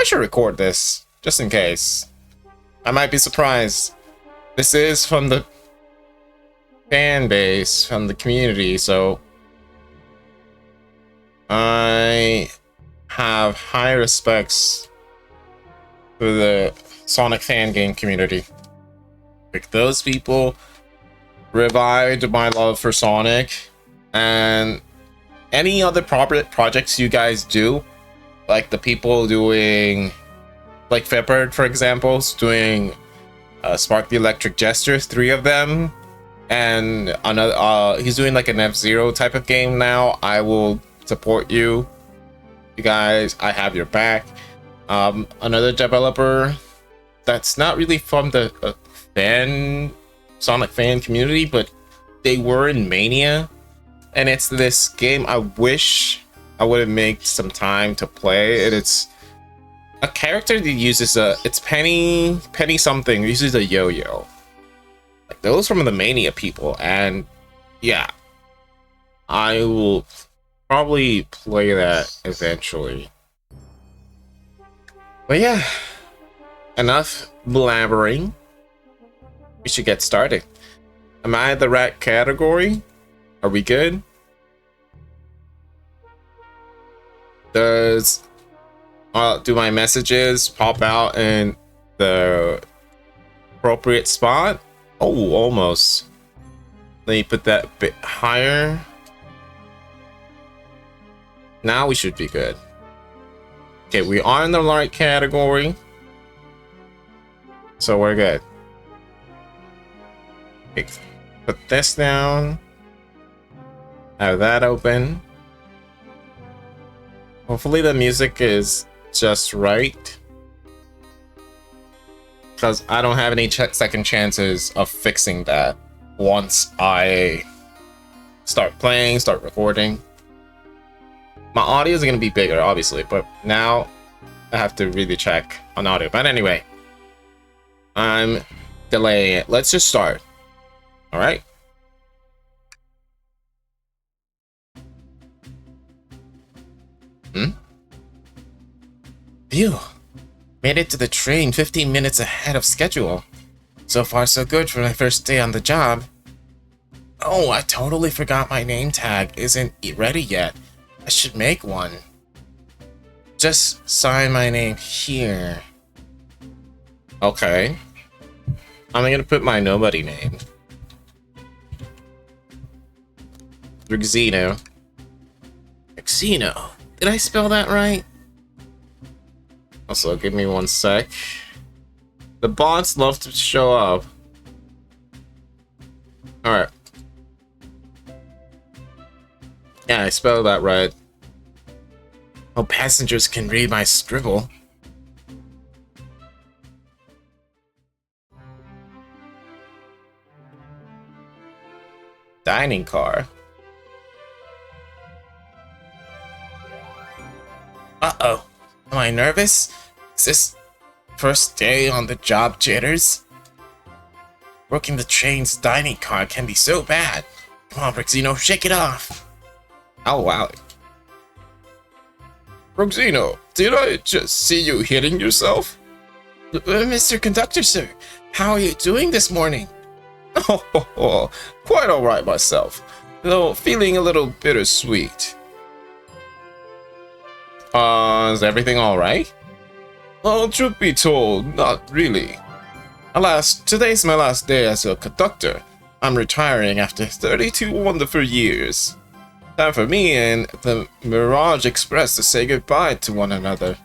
should record this, just in case. I might be surprised. This is from the fan base, from the community, so I have high respects for the Sonic fan game community. Like, those people revived my love for Sonic, and any other projects you guys do, like the people doing, like Fepard, for example, is doing Spark the Electric Gestures, 3 of them, and another he's doing like an F-Zero type of game now. I will support you guys. I have your back. Another developer that's not really from the Sonic fan community, but they were in Mania, and it's this game I wish I would have made some time to play. It's a character that uses it's Penny something, uses a yo-yo. Like, those from the Mania people, and yeah, I will probably play that eventually. But yeah, enough blabbering. We should get started. Am I the right category? Are we good? Do my messages pop out in the appropriate spot? Oh, almost. Let me put that a bit higher. Now we should be good. Okay, we are in the right category, so we're good. Okay, put this down. Have that open. Hopefully the music is just right, because I don't have any second chances of fixing that once I start playing, start recording. My audio is going to be bigger, obviously, but now I have to really check on audio. But anyway, I'm delaying it. Let's just start. All right. Phew. Made it to the train 15 minutes ahead of schedule. So far so good for my first day on the job. Oh, I totally forgot my name tag isn't ready yet. I should make one. Just sign my name here. Okay. I'm gonna put my nobody name. Rexino. Rexino. Did I spell that right? Also, give me one sec. The bots love to show up. Alright. Yeah, I spelled that right. Oh, passengers can read my scribble. Dining car. Uh-oh. Am I nervous? Is this first day on the job jitters? Working the train's dining car can be so bad. Come on, Rexino, shake it off. Oh, wow. Rexino, did I just see you hitting yourself? Mr. Conductor, sir, how are you doing this morning? Oh, quite alright myself, though feeling a little bittersweet. Is everything alright? Well, truth be told, not really. Alas, today's my last day as a conductor. I'm retiring after 32 wonderful years. Time for me and the Mirage Express to say goodbye to one another.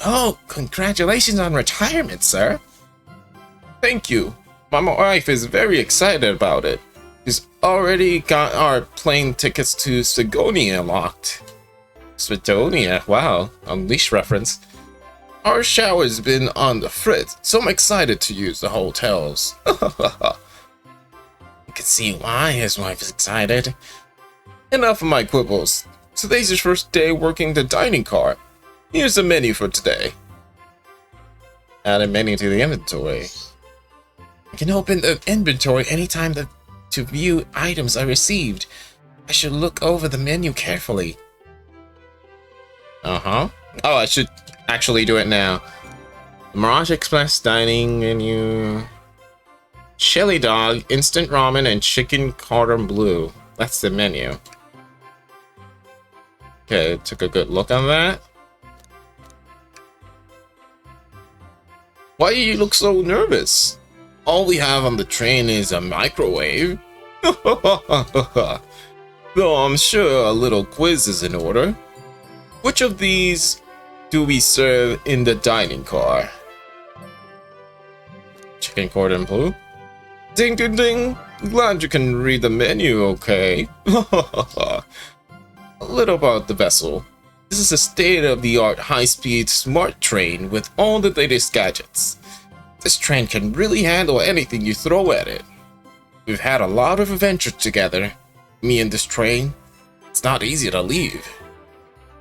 Oh, congratulations on retirement, sir. Thank you. My wife is very excited about it. She's already got our plane tickets to Sigonia locked. Sigonia? Wow, Unleash reference. Our shower's been on the fritz, so I'm excited to use the hotels. You can see why his wife is excited. Enough of my quibbles. Today's your first day working the dining car. Here's the menu for today. Add a menu to the inventory. I can open the inventory anytime to view items I received. I should look over the menu carefully. Oh, I should actually do it now. Mirage Express dining menu. Chili dog, instant ramen, and chicken cordon bleu. That's the menu. Okay, took a good look on that. Why do you look so nervous? All we have on the train is a microwave. Though I'm sure a little quiz is in order. Which of these do we serve in the dining car? Chicken cordon bleu? Ding ding ding! Glad you can read the menu, okay? A little about the vessel. This is a state-of-the-art high-speed smart train with all the latest gadgets. This train can really handle anything you throw at it. We've had a lot of adventures together, me and this train. It's not easy to leave.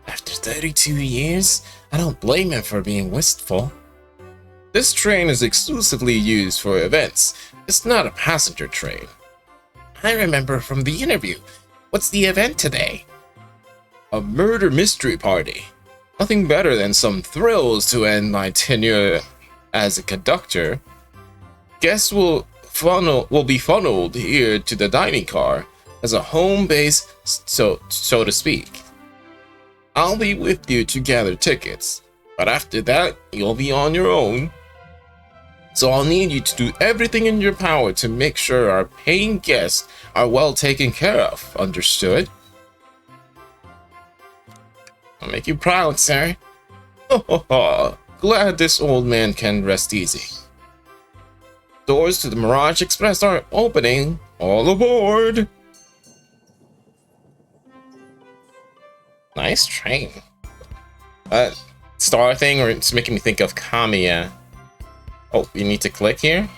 After 32 years, I don't blame him for being wistful. This train is exclusively used for events. It's not a passenger train. I remember from the interview. What's the event today? A murder mystery party. Nothing better than some thrills to end my tenure as a conductor. Guests will be funneled here to the dining car as a home base, so to speak. I'll be with you to gather tickets, but after that, you'll be on your own. So I'll need you to do everything in your power to make sure our paying guests are well taken care of, understood? I'll make you proud, sir. Glad this old man can rest easy. Doors to the Mirage Express are opening. All aboard! Nice train. Star thing, or it's making me think of Kamiya. Oh, you need to click here?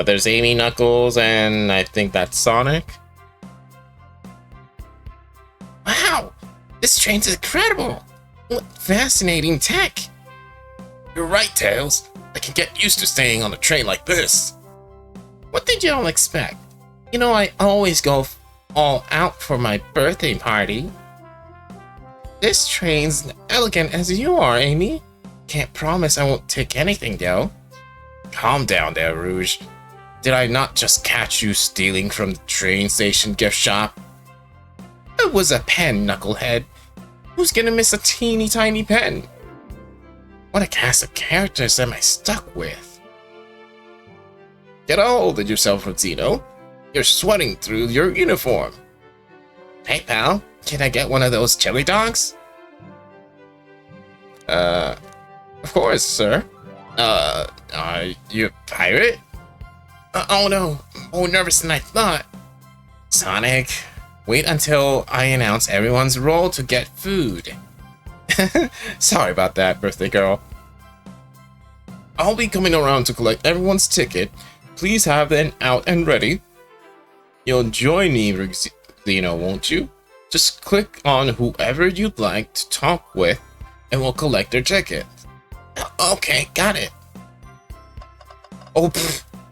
There's Amy, Knuckles, and I think that's Sonic. Wow! This train's incredible! What fascinating tech! You're right, Tails. I can get used to staying on a train like this. What did y'all expect? You know, I always go all out for my birthday party. This train's elegant as you are, Amy. Can't promise I won't take anything, though. Calm down there, Rouge. Did I not just catch you stealing from the train station gift shop? It was a pen, knucklehead. Who's gonna miss a teeny tiny pen? What a cast of characters am I stuck with? Get a hold of yourself, Rosino. You're sweating through your uniform. Hey, pal, can I get one of those chili dogs? Of course, sir. Are you a pirate? Oh no, more nervous than I thought. Sonic, wait until I announce everyone's role to get food. Sorry about that, birthday girl. I'll be coming around to collect everyone's ticket. Please have them out and ready. You'll join me, Rosino, won't you? Just click on whoever you'd like to talk with, and we'll collect their ticket. Okay, got it. Oh,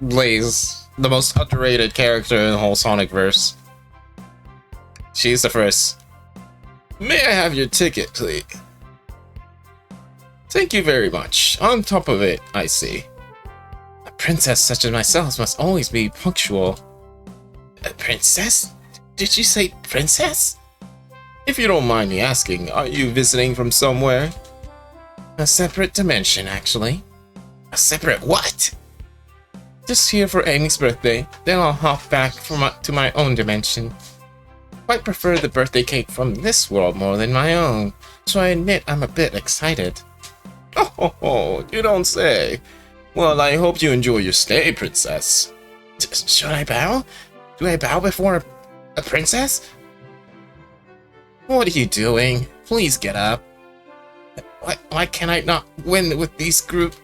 Blaze, the most underrated character in the whole Sonicverse. She's the first. May I have your ticket, please? Thank you very much. On top of it, I see. A princess such as myself must always be punctual. A princess? Did you say princess? If you don't mind me asking, are you visiting from somewhere? A separate dimension, actually. A separate what? Just here for Amy's birthday, then I'll hop back to my own dimension. Quite prefer the birthday cake from this world more than my own, so I admit I'm a bit excited. Oh, you don't say. Well, I hope you enjoy your stay, princess. Should I bow? Do I bow before a princess? What are you doing? Please get up. Why can I not win with this group?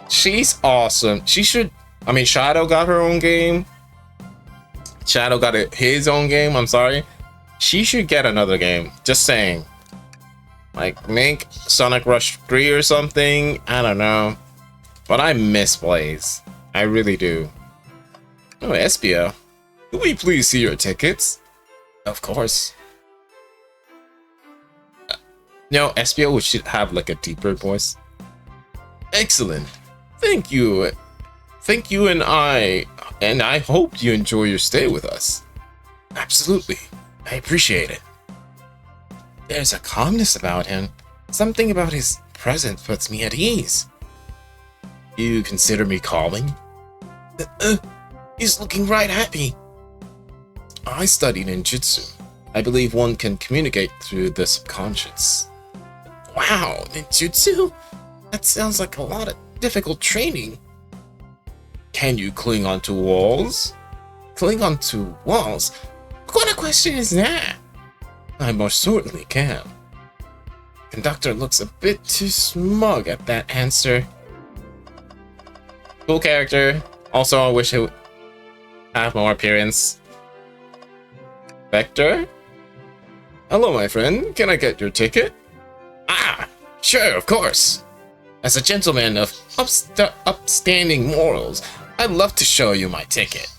She's awesome. She should. I mean, Shadow got her own game. Shadow got his own game. I'm sorry. She should get another game. Just saying. Like, make Sonic Rush 3 or something. I don't know. But I miss Blaze. I really do. Oh, Espio. Could we please see your tickets? Of course. No, SPO should have like a deeper voice. Excellent. Thank you. Thank you, and I hope you enjoy your stay with us. Absolutely. I appreciate it. There's a calmness about him. Something about his presence puts me at ease. You consider me calming? He's looking right at me. I studied ninjutsu. I believe one can communicate through the subconscious. Wow, ninjutsu? That sounds like a lot of difficult training. Can you cling onto walls? Cling onto walls? What kind of question is that? I most certainly can. Conductor looks a bit too smug at that answer. Cool character. Also, I wish it would have more appearance. Vector? Hello, my friend. Can I get your ticket? Ah, sure, of course. As a gentleman of upstanding morals, I'd love to show you my ticket.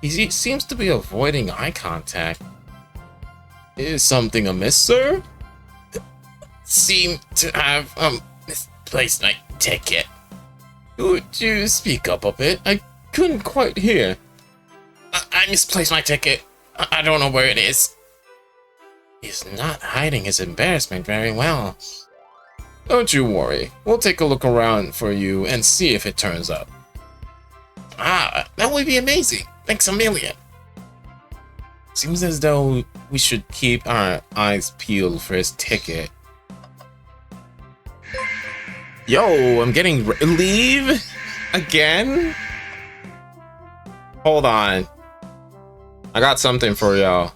He seems to be avoiding eye contact. Is something amiss, sir? Seem to have misplaced my ticket. Would you speak up a bit? I couldn't quite hear. I misplaced my ticket. I don't know where it is. He's not hiding his embarrassment very well. Don't you worry. We'll take a look around for you and see if it turns up. Ah, that would be amazing. Thanks a million. Seems as though we should keep our eyes peeled for his ticket. Yo, I'm getting leave again? Hold on. I got something for y'all.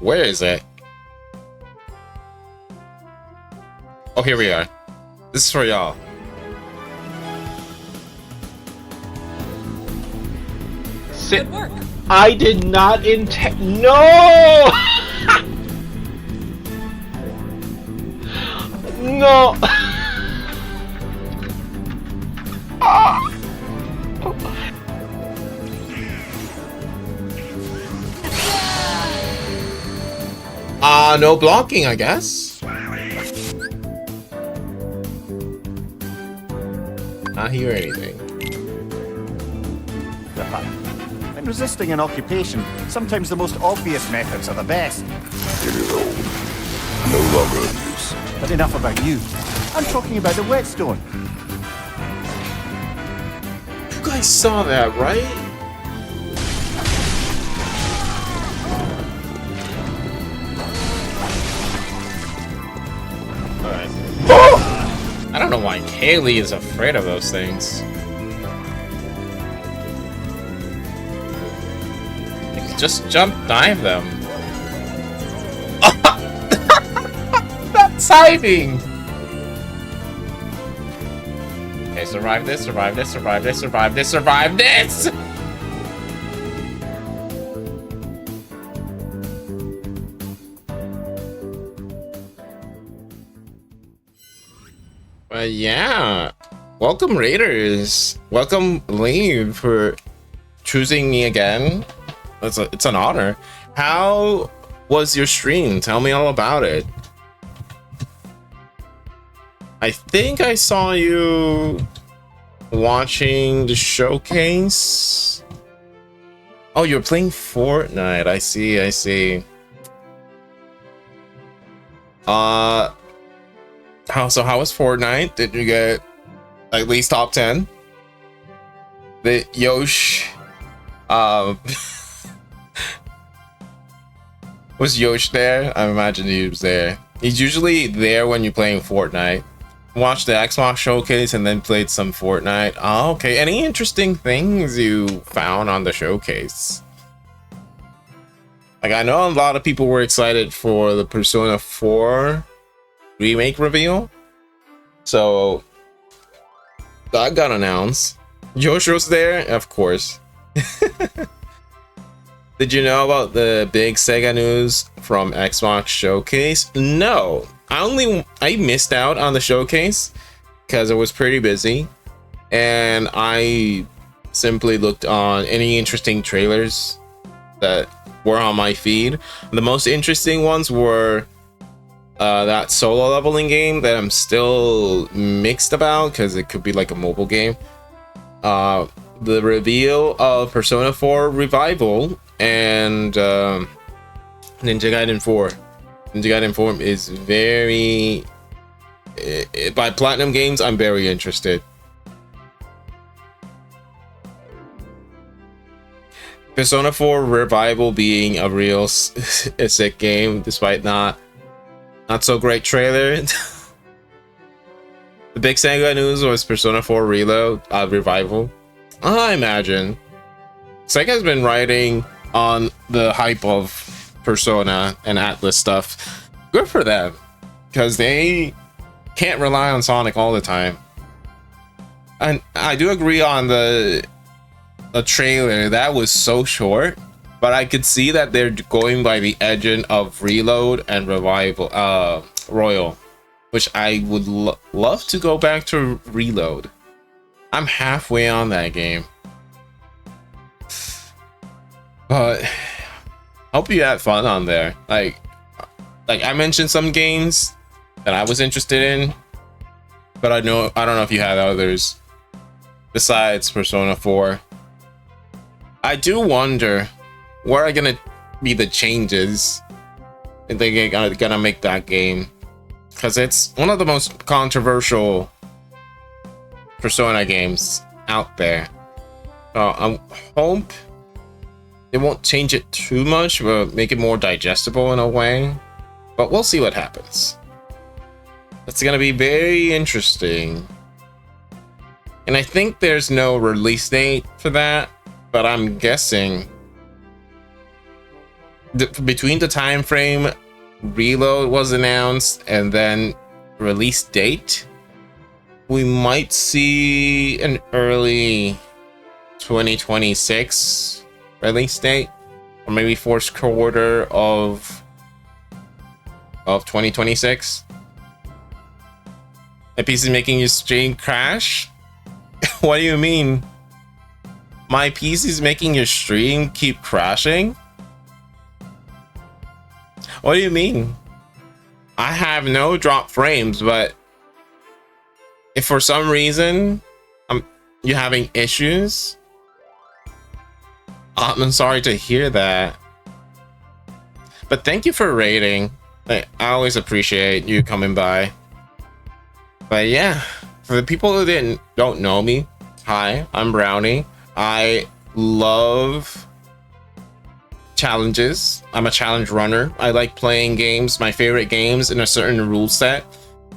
Where is it? Oh, here we are. This is for y'all. Good work. I did not intend. No! No! No blocking, I guess. Not hear anything. In resisting an occupation, sometimes the most obvious methods are the best. It is old. No longer in use. But enough about you. I'm talking about the whetstone. You guys saw that, right? Alright. I don't know why Kaylee is afraid of those things. Just jump dive them. That timing! Okay, survive this, survive this, survive this, survive this, survive this! But yeah. Welcome, Raiders. Welcome, Lee, for choosing me again. It's an honor. How was your stream? Tell me all about it. I think I saw you watching the showcase. Oh, you're playing Fortnite. I see, I see. How was Fortnite? Did you get at least top 10? The Yosh was Yosh there? I imagine he was there. He's usually there when you're playing Fortnite. Watched the Xbox showcase and then played some Fortnite. Oh, okay. Any interesting things you found on the showcase? Like, I know a lot of people were excited for the Persona 4 remake reveal. So that got announced. Joshua's there, of course. Did you know about the big Sega news from Xbox Showcase? No, I missed out on the showcase because I was pretty busy, and I simply looked on any interesting trailers that were on my feed. The most interesting ones were that solo leveling game that I'm still mixed about because it could be like a mobile game. The reveal of Persona 4 Revival and Ninja Gaiden 4. Ninja Gaiden 4 is very... by Platinum Games, I'm very interested. Persona 4 Revival being a real sick game, despite not so great trailer. The big Sega news was Persona 4 Reload Revival. I imagine Sega's been riding on the hype of Persona and Atlas stuff. Good for them, because they can't rely on Sonic all the time. And I do agree on the trailer that was so short, but I could see that they're going by the engine of Reload and Revival Royal, which I would love to go back to Reload. I'm halfway on that game, but hope you had fun on there. Like I mentioned some games that I was interested in, but I don't know if you had others besides Persona 4. I do wonder what are gonna be the changes if they're gonna make that game, because it's one of the most controversial Persona games out there. I hope it won't change it too much, but make it more digestible in a way. But we'll see what happens. It's gonna be very interesting. And I think there's no release date for that, but I'm guessing between the time frame Reload was announced and then release date, we might see an early 2026 release date, or maybe first quarter of 2026. My PC is making your stream crash? What do you mean? My PC is making your stream keep crashing? What do you mean? I have no drop frames, but if for some reason you're having issues, I'm sorry to hear that. But thank you for rating. I always appreciate you coming by. But yeah, for the people who don't know me, hi, I'm Brownie. I love challenges. I'm a challenge runner. I like playing games, my favorite games, in a certain rule set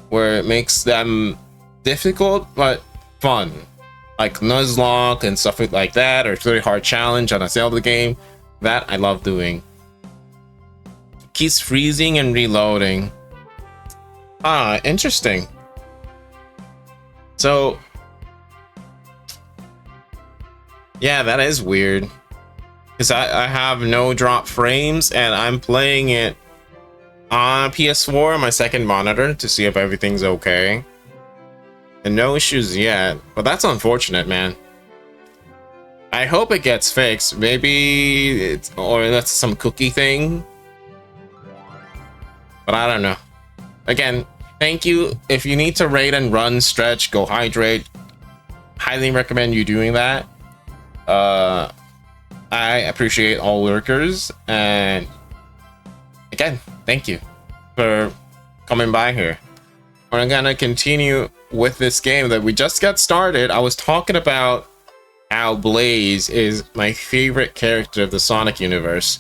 where it makes them difficult but fun, like Nuzlocke and stuff like that, or 30 hard challenge on a Zelda game. That I love doing. Keeps freezing and reloading. Interesting. So yeah, that is weird, because I have no drop frames and I'm playing it on PS4 on my second monitor to see if everything's okay, and no issues yet. But that's unfortunate, man. I hope it gets fixed. Maybe that's some cookie thing, but I don't know. Again, thank you. If you need to raid and run, stretch, go hydrate, highly recommend you doing that. I appreciate all lurkers, and again, thank you for coming by here. We're gonna continue with this game that we just got started. I was talking about how Blaze is my favorite character of the Sonic universe,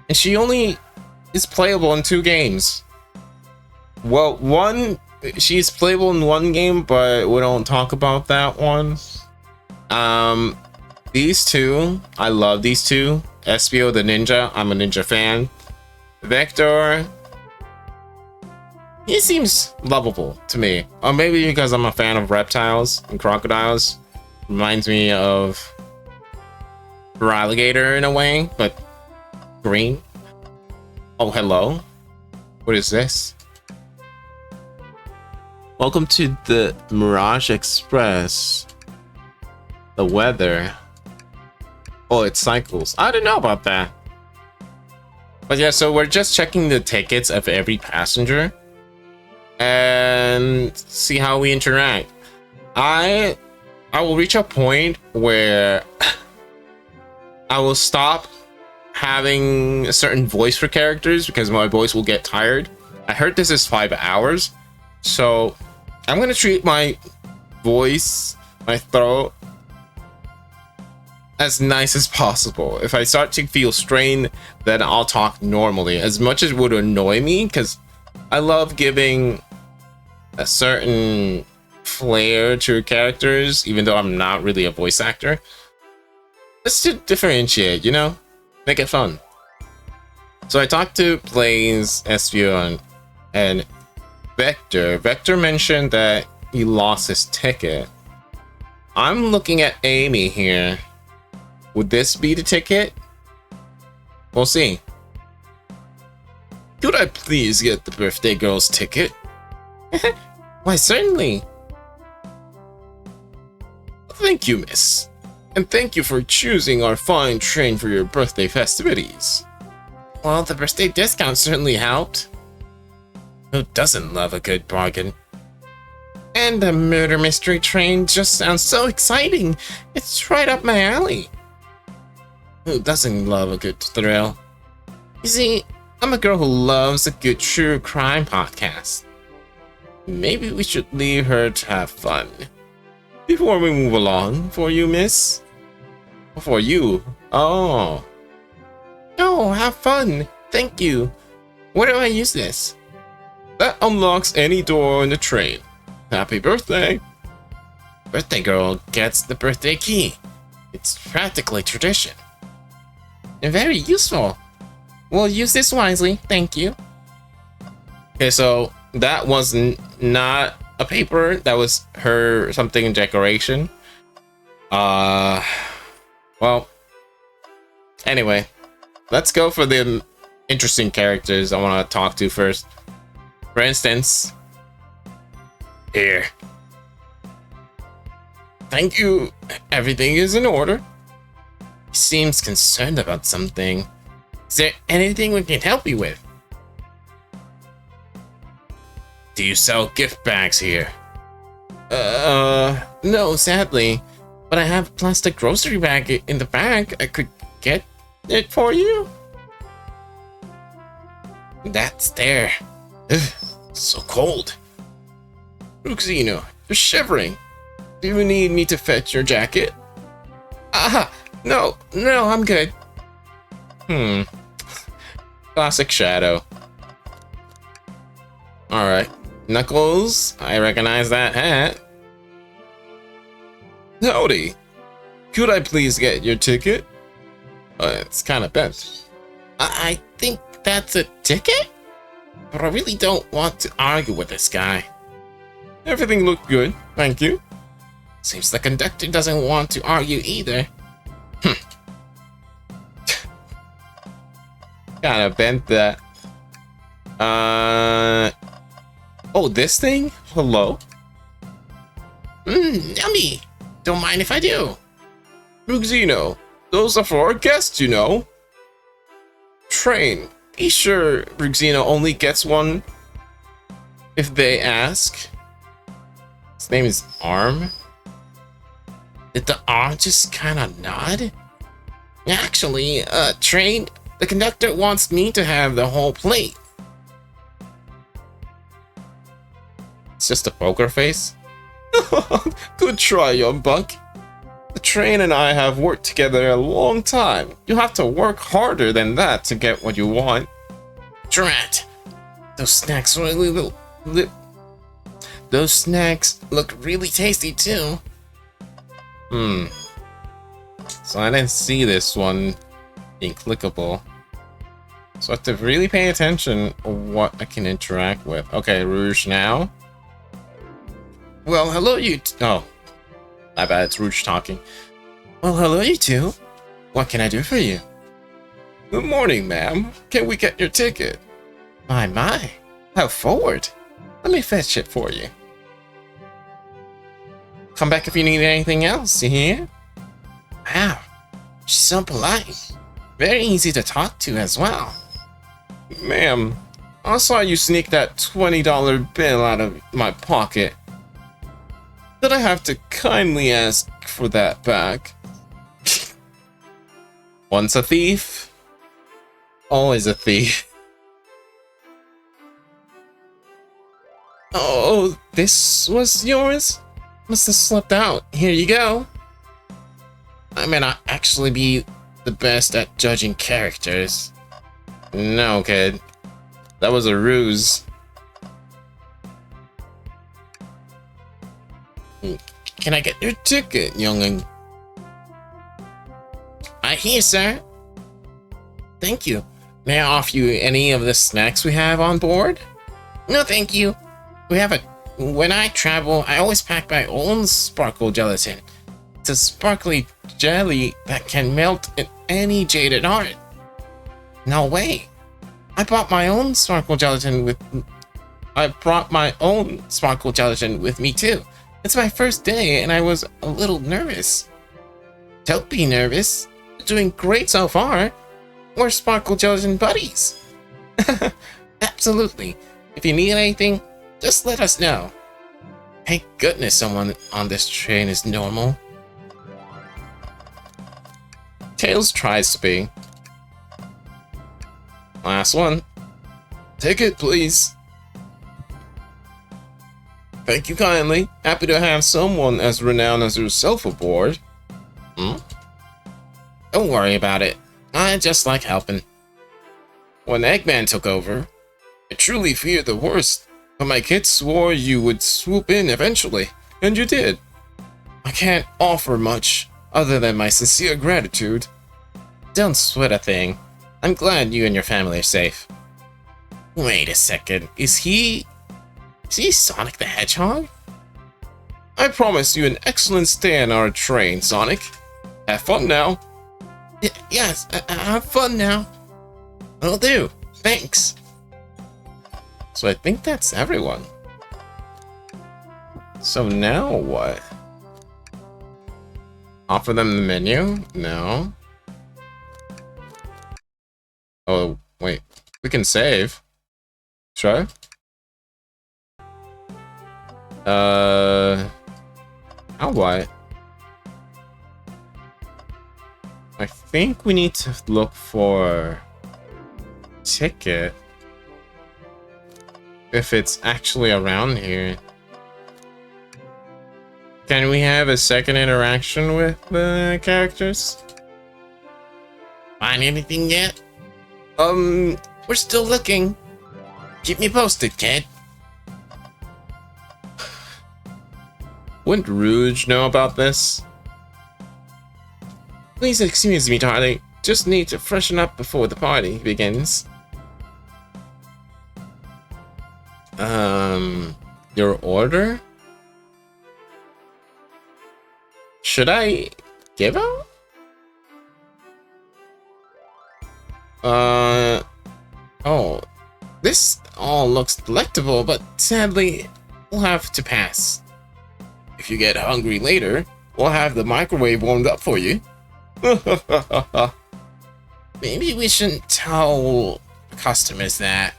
and she only is playable in 2 games. Well, she's playable in 1 game, but we don't talk about that one. These 2, I love these 2. Espio the Ninja, I'm a ninja fan. Vector, he seems lovable to me. Or maybe because I'm a fan of reptiles and crocodiles. Reminds me of alligator in a way, but green. Oh, hello. What is this? Welcome to the Mirage Express. The weather. Oh, it cycles. I didn't know about that. But yeah, so we're just checking the tickets of every passenger and see how we interact. I will reach a point where I will stop having a certain voice for characters because my voice will get tired. I heard this is 5 hours, so I'm gonna treat my voice, my throat, as nice as possible. If I start to feel strained, then I'll talk normally, as much as it would annoy me, because I love giving a certain flair to characters, even though I'm not really a voice actor. Let's just differentiate, you know? Make it fun. So I talked to Blaze, Espeon, and Vector. Vector mentioned that he lost his ticket. I'm looking at Amy here. Would this be the ticket? We'll see. Could I please get the birthday girl's ticket? Why, certainly. Thank you, miss. And thank you for choosing our fine train for your birthday festivities. Well, the birthday discount certainly helped. Who doesn't love a good bargain? And the murder mystery train just sounds so exciting. It's right up my alley. Who doesn't love a good thrill? You see, I'm a girl who loves a good true crime podcast. Maybe we should leave her to have fun. Before we move along, for you, miss? For you? Oh. Oh, have fun. Thank you. Where do I use this? That unlocks any door in the train. Happy birthday. Birthday girl gets the birthday key. It's practically tradition. And very useful. We'll use this wisely. Thank you. Okay, so that was not a paper. That was her something in decoration. Well, anyway, let's go for the interesting characters I want to talk to first. For instance, here. Thank you. Everything is in order. He seems concerned about something. Is there anything we can help you with? Do you sell gift bags here? No, sadly. But I have a plastic grocery bag in the back. I could get it for you. That's there. Ugh, so cold. Ruxino, you're shivering. Do you need me to fetch your jacket? Ah, no, I'm good. Classic Shadow. Alright. Knuckles, I recognize that hat. Howdy. Could I please get your ticket? It's kind of bent. I think that's a ticket? But I really don't want to argue with this guy. Everything looked good, thank you. Seems the conductor doesn't want to argue either. Kind of bent that. Oh, this thing? Hello? Yummy. Don't mind if I do. Ruxino, those are for our guests, you know. Train. Be sure Ruxino only gets one if they ask. His name is Arm. Did the arm just kind of nod? Actually, Train, the conductor wants me to have the whole plate. It's just a poker face. Good try, young buck. The train and I have worked together a long time. You'll have to work harder than that to get what you want. Drat. Those snacks look really tasty too. So I didn't see this one being clickable. So I have to really pay attention what I can interact with. Okay, Rouge now. Well, hello you oh, my bad, it's Rouge talking. Well, hello you two. What can I do for you? Good morning, ma'am. Can we get your ticket? My. How forward. Let me fetch it for you. Come back if you need anything else, you hear? Wow, she's so polite. Very easy to talk to as well. Ma'am, I saw you sneak that $20 bill out of my pocket. Did I have to kindly ask for that back? Once a thief, always a thief. Oh, this was yours? Must have slipped out. Here you go. I may not actually be the best at judging characters. No, kid. That was a ruse. Can I get your ticket, young'un? Right here, sir. Thank you. May I offer you any of the snacks we have on board? No, thank you. When I travel, I always pack my own sparkle gelatin. It's a sparkly jelly that can melt in any jaded heart. No way. I brought my own sparkle gelatin with me too. It's my first day and I was a little nervous. Don't be nervous. You're doing great so far. We're sparkle gelatin buddies. Absolutely. If you need anything, just let us know. Thank goodness someone on this train is normal. Tails tries to be. Last one. Ticket, please. Thank you kindly. Happy to have someone as renowned as yourself aboard. Don't worry about it. I just like helping. When Eggman took over, I truly feared the worst, but my kids swore you would swoop in eventually, and you did. I can't offer much other than my sincere gratitude. Don't sweat a thing. I'm glad you and your family are safe. Wait a second, is he Sonic the Hedgehog? I promise you an excellent stay on our train, Sonic. Have fun now. Yes, have fun now. Will do. Thanks. So I think that's everyone. So now what? Offer them the menu? No. Oh, wait. We can save. Try. How what? I think we need to look for ticket. If it's actually around here. Can we have a second interaction with the characters? Find anything yet? We're still looking. Keep me posted, kid. Wouldn't Rouge know about this? Please excuse me, darling. Just need to freshen up before the party begins. Your order? Should I give out? Oh. This all looks delectable, but sadly, we'll have to pass. If you get hungry later, we'll have the microwave warmed up for you. Maybe we shouldn't tell customers that.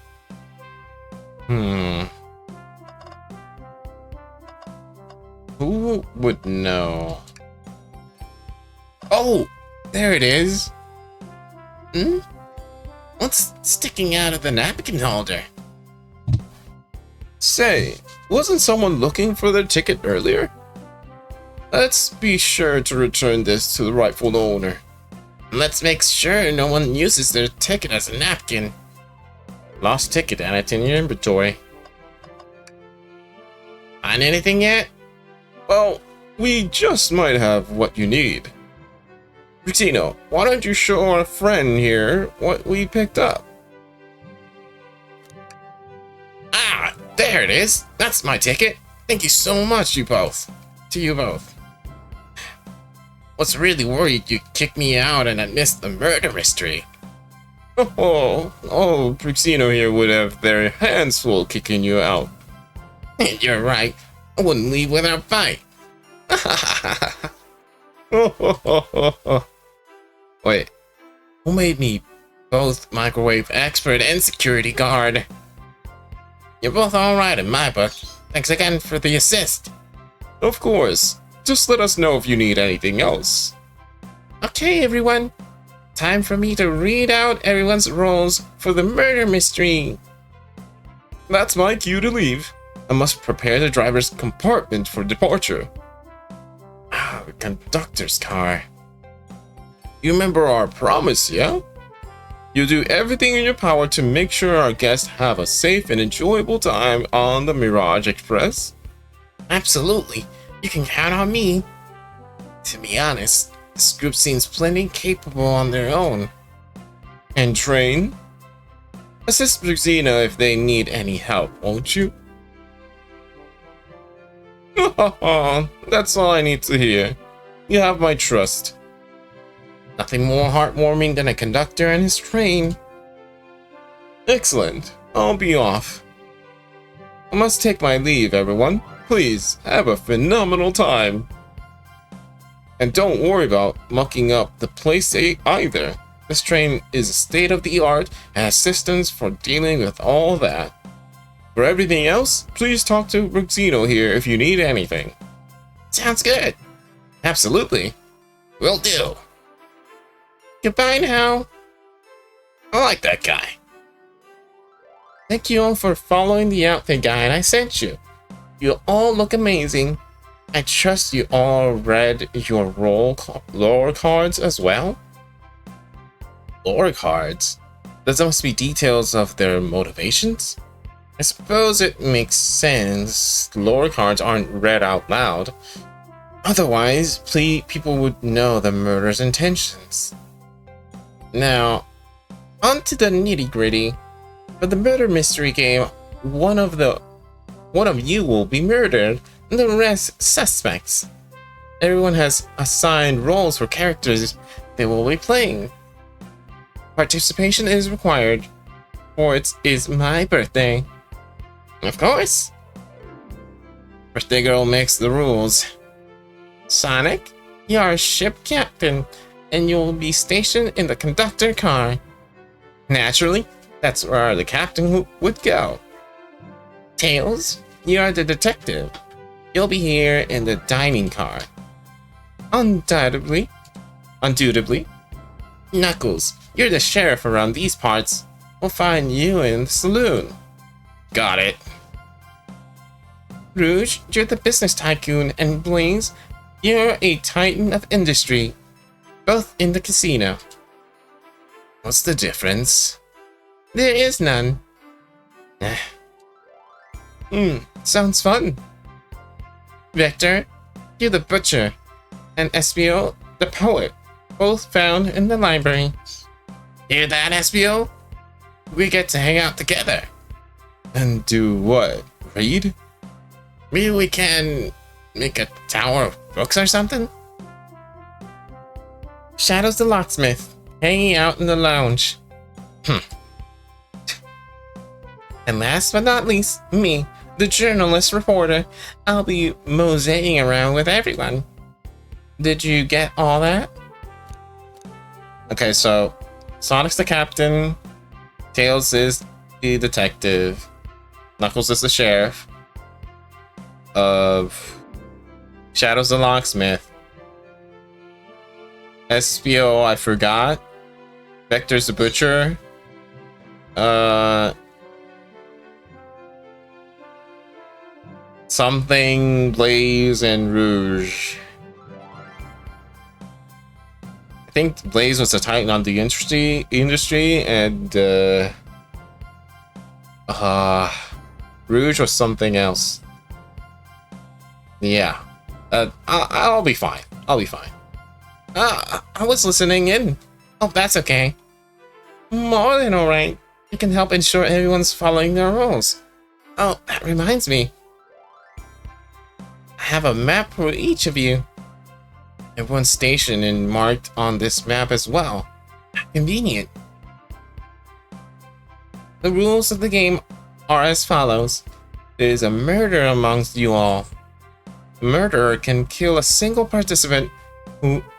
Who would know? Oh, there it is. What's sticking out of the napkin holder? Say, wasn't someone looking for their ticket earlier? Let's be sure to return this to the rightful owner. Let's make sure no one uses their ticket as a napkin. Lost ticket, add it in your inventory. Find anything yet? Well, we just might have what you need. Rutino, why don't you show our friend here what we picked up? Ah, there it is. That's my ticket. Thank you so much, you both. To you both. Was really worried you'd kick me out and I'd miss the murder mystery. Oh, Prixino here would have their hands full kicking you out. You're right. I wouldn't leave without a fight. Wait, who made me both microwave expert and security guard. You're both alright in my book. Thanks again for the assist. Of course. Just let us know if you need anything else. Okay, everyone. Time for me to read out everyone's roles for the murder mystery. That's my cue to leave. I must prepare the driver's compartment for departure. The conductor's car. You remember our promise, yeah? You'll do everything in your power to make sure our guests have a safe and enjoyable time on the Mirage Express? Absolutely. You can count on me. To be honest, this group seems plenty capable on their own. And train? Assist Xena if they need any help, won't you? That's all I need to hear. You have my trust. Nothing more heartwarming than a conductor and his train. Excellent. I'll be off. I must take my leave, everyone. Please, have a phenomenal time. And don't worry about mucking up the place either. This train is state-of-the-art and has systems for dealing with all that. For everything else, please talk to Ruxino here if you need anything. Sounds good. Absolutely. Will do. Goodbye now. I like that guy. Thank you all for following the outfit guide I sent you. You all look amazing. I trust you all read your lore cards as well? Lore cards? Those must be details of their motivations? I suppose it makes sense. Lore cards aren't read out loud. Otherwise, people would know the murderer's intentions. Now, on to the nitty-gritty. For the murder mystery game, one of you will be murdered, and the rest suspects. Everyone has assigned roles for characters they will be playing. Participation is required, for it is my birthday. Of course. Birthday girl makes the rules. Sonic, you are a ship captain, and you'll be stationed in the conductor car. Naturally, that's where the captain would go. Tails, you are the detective. You'll be here in the dining car. Undoubtedly. Knuckles, you're the sheriff around these parts. We'll find you in the saloon. Got it. Rouge, you're the business tycoon, and Blaze, you're a titan of industry. Both in the casino. What's the difference? There is none. Sounds fun. Vector, you're the butcher, and Espio, the poet, both found in the library. Hear that, Espio? We get to hang out together. And do what? Read? Maybe we can make a tower of books or something? Shadows the locksmith, hanging out in the lounge. And last but not least, me, the journalist reporter. I'll be mosaicing around with everyone. Did you get all that? Okay, so Sonic's the captain, Tails is the detective, Knuckles is the sheriff, Shadows the locksmith, Espio I forgot, Vector's the butcher, something, Blaze, and Rouge. I think Blaze was a titan on the industry, and Rouge was something else. Yeah, I'll be fine. I'll be fine. I was listening in. Oh, that's okay. More than alright. You can help ensure everyone's following their rules. Oh, that reminds me. I have a map for each of you. Everyone's stationed and marked on this map as well. Convenient. The rules of the game are as follows. There is a murder amongst you all. The murderer can kill a single participant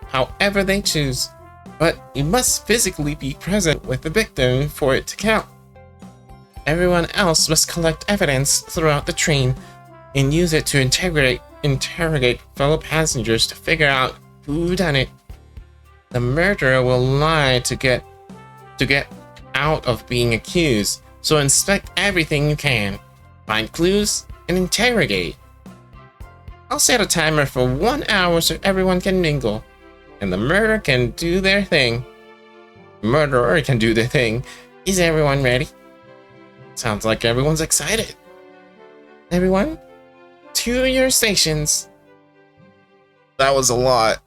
however they choose. but you must physically be present with the victim for it to count. Everyone else must collect evidence throughout the train and use it to interrogate fellow passengers to figure out who done it. The murderer will lie to get out of being accused, so inspect everything you can, find clues, and interrogate. I'll set a timer for 1 hour so everyone can mingle, and the murderer can do their thing. Is everyone ready? Sounds like everyone's excited. Everyone, to your stations. That was a lot.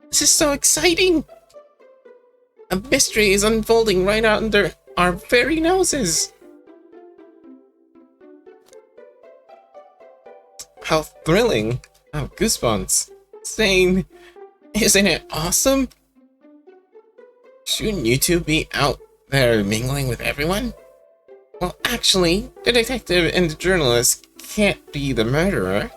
This is so exciting! A mystery is unfolding right under our very noses. How thrilling! I have goosebumps. Same. Isn't it awesome? Shouldn't you two be out there mingling with everyone? Well, actually, the detective and the journalist can't be the murderer.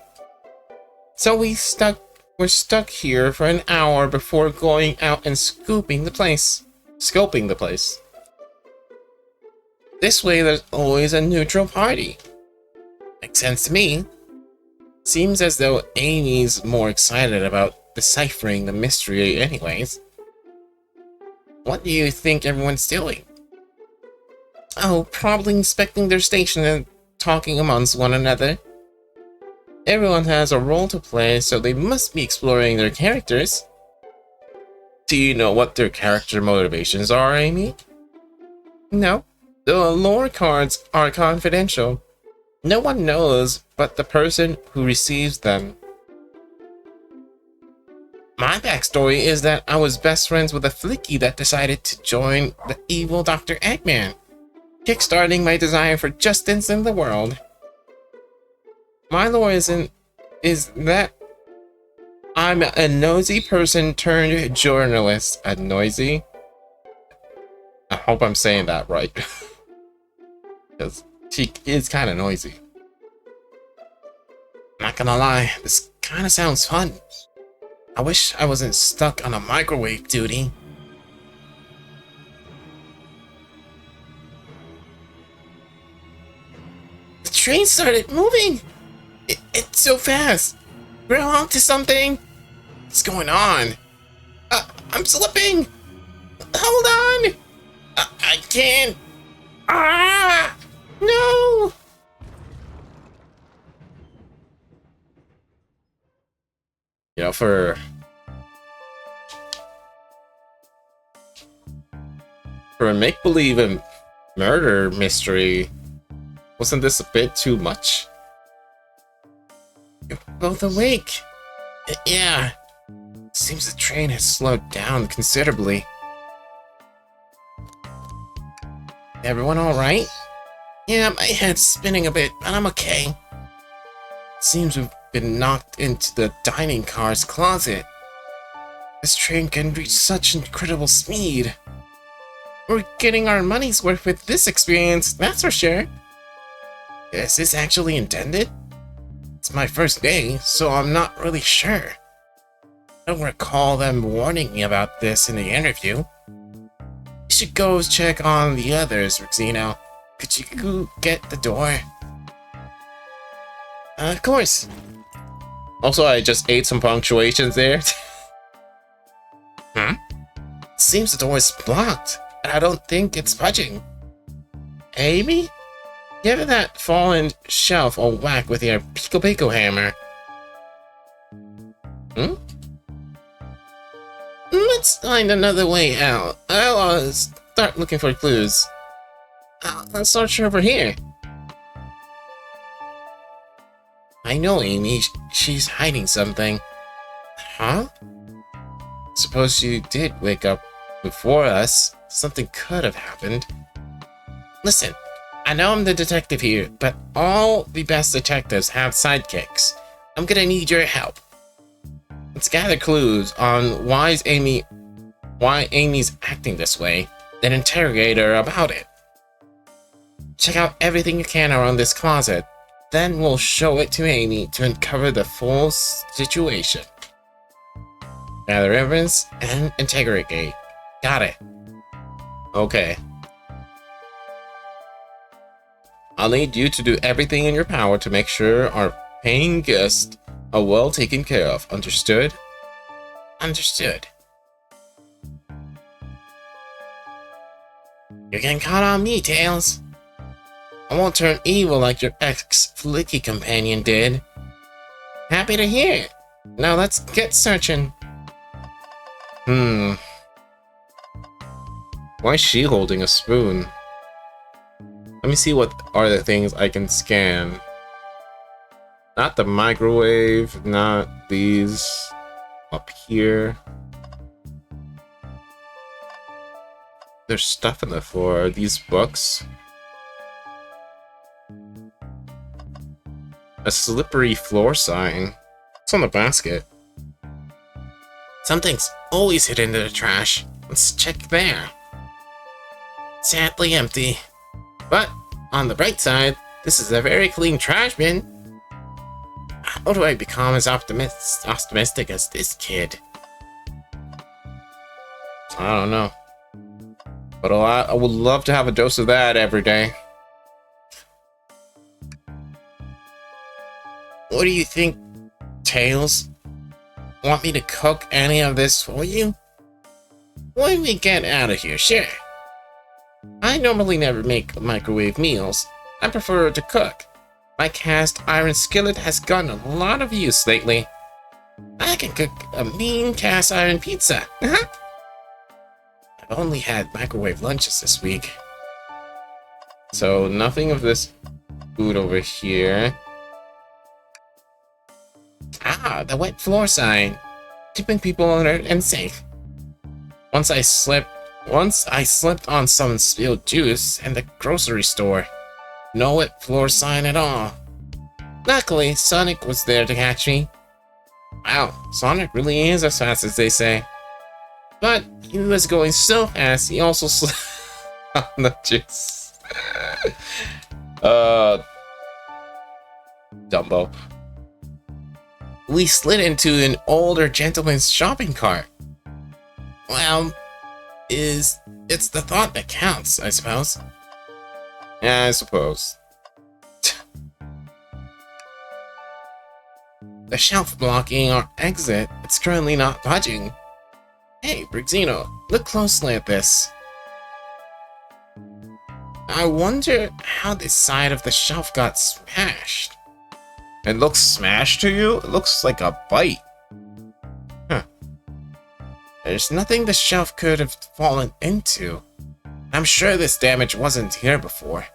So we're stuck here for an hour before going out and scoping the place. This way there's always a neutral party. Makes sense to me. Seems as though Amy's more excited about deciphering the mystery anyways. What do you think everyone's doing? Oh, probably inspecting their station and talking amongst one another. Everyone has a role to play, so they must be exploring their characters. Do you know what their character motivations are, Amy? No. The lore cards are confidential. No one knows but the person who receives them. My backstory is that I was best friends with a flicky that decided to join the evil Dr. Eggman, kickstarting my desire for justice in the world. My lore is that I'm a nosy person turned journalist. A noisy? I hope I'm saying that right. Because she is kind of noisy. Not gonna lie, this kind of sounds fun. I wish I wasn't stuck on a microwave duty. The train started moving! It's so fast! We're on to something! What's going on? I'm slipping! Hold on! I can't! Ah! No! You know, for a make-believe and murder mystery, wasn't this a bit too much? You're both awake. Yeah. Seems the train has slowed down considerably. Everyone alright? Yeah, my head's spinning a bit, but I'm okay. Seems we've been knocked into the dining car's closet. This train can reach such incredible speed. We're getting our money's worth with this experience, that's for sure. Is this actually intended? It's my first day, so I'm not really sure. I don't recall them warning me about this in the interview. You should go check on the others, Rexino. Could you go get the door? Of course. Also, I just ate some punctuations there. Seems the door is blocked, and I don't think it's budging. Amy? Give that fallen shelf a whack with your pico hammer. Let's find another way out. I'll start looking for clues. I'll search over here. I know Amy. She's hiding something. Huh? Suppose she did wake up before us. Something could have happened. Listen, I know I'm the detective here, but all the best detectives have sidekicks. I'm gonna need your help. Let's gather clues on why Amy's acting this way, then interrogate her about it. Check out everything you can around this closet. Then we'll show it to Amy to uncover the full situation. Gather evidence and interrogate. Got it. Okay. I'll need you to do everything in your power to make sure our paying guests are well taken care of. Understood? Understood. You're getting caught on me, Tails. I won't turn evil like your ex-flicky companion did. Happy to hear it. Now let's get searching. Why is she holding a spoon? Let me see what are the things I can scan. Not the microwave, not these up here. There's stuff on the floor. These books. A slippery floor sign. It's on the basket. Something's always hidden in the trash. Let's check there. Sadly empty. But, on the bright side, this is a very clean trash bin. How do I become as optimistic as this kid? I don't know. But I would love to have a dose of that every day. What do you think, Tails? Want me to cook any of this for you? When we get out of here, sure. I normally never make microwave meals. I prefer to cook. My cast iron skillet has gotten a lot of use lately. I can cook a mean cast iron pizza. I've only had microwave lunches this week. So nothing of this food over here. Ah, the wet floor sign. Keeping people alert and safe. Once I slipped on some spilled juice in the grocery store. No wet floor sign at all. Luckily, Sonic was there to catch me. Wow, Sonic really is as fast as they say. But he was going so fast, he also slipped on the juice. Dumbo. We slid into an older gentleman's shopping cart. Well, it's the thought that counts, I suppose. Yeah, I suppose. The shelf blocking our exit, it's currently not budging. Hey, Brigzino, look closely at this. I wonder how this side of the shelf got smashed. It looks smashed to you? It looks like a bite. Huh. There's nothing the shelf could have fallen into. I'm sure this damage wasn't here before.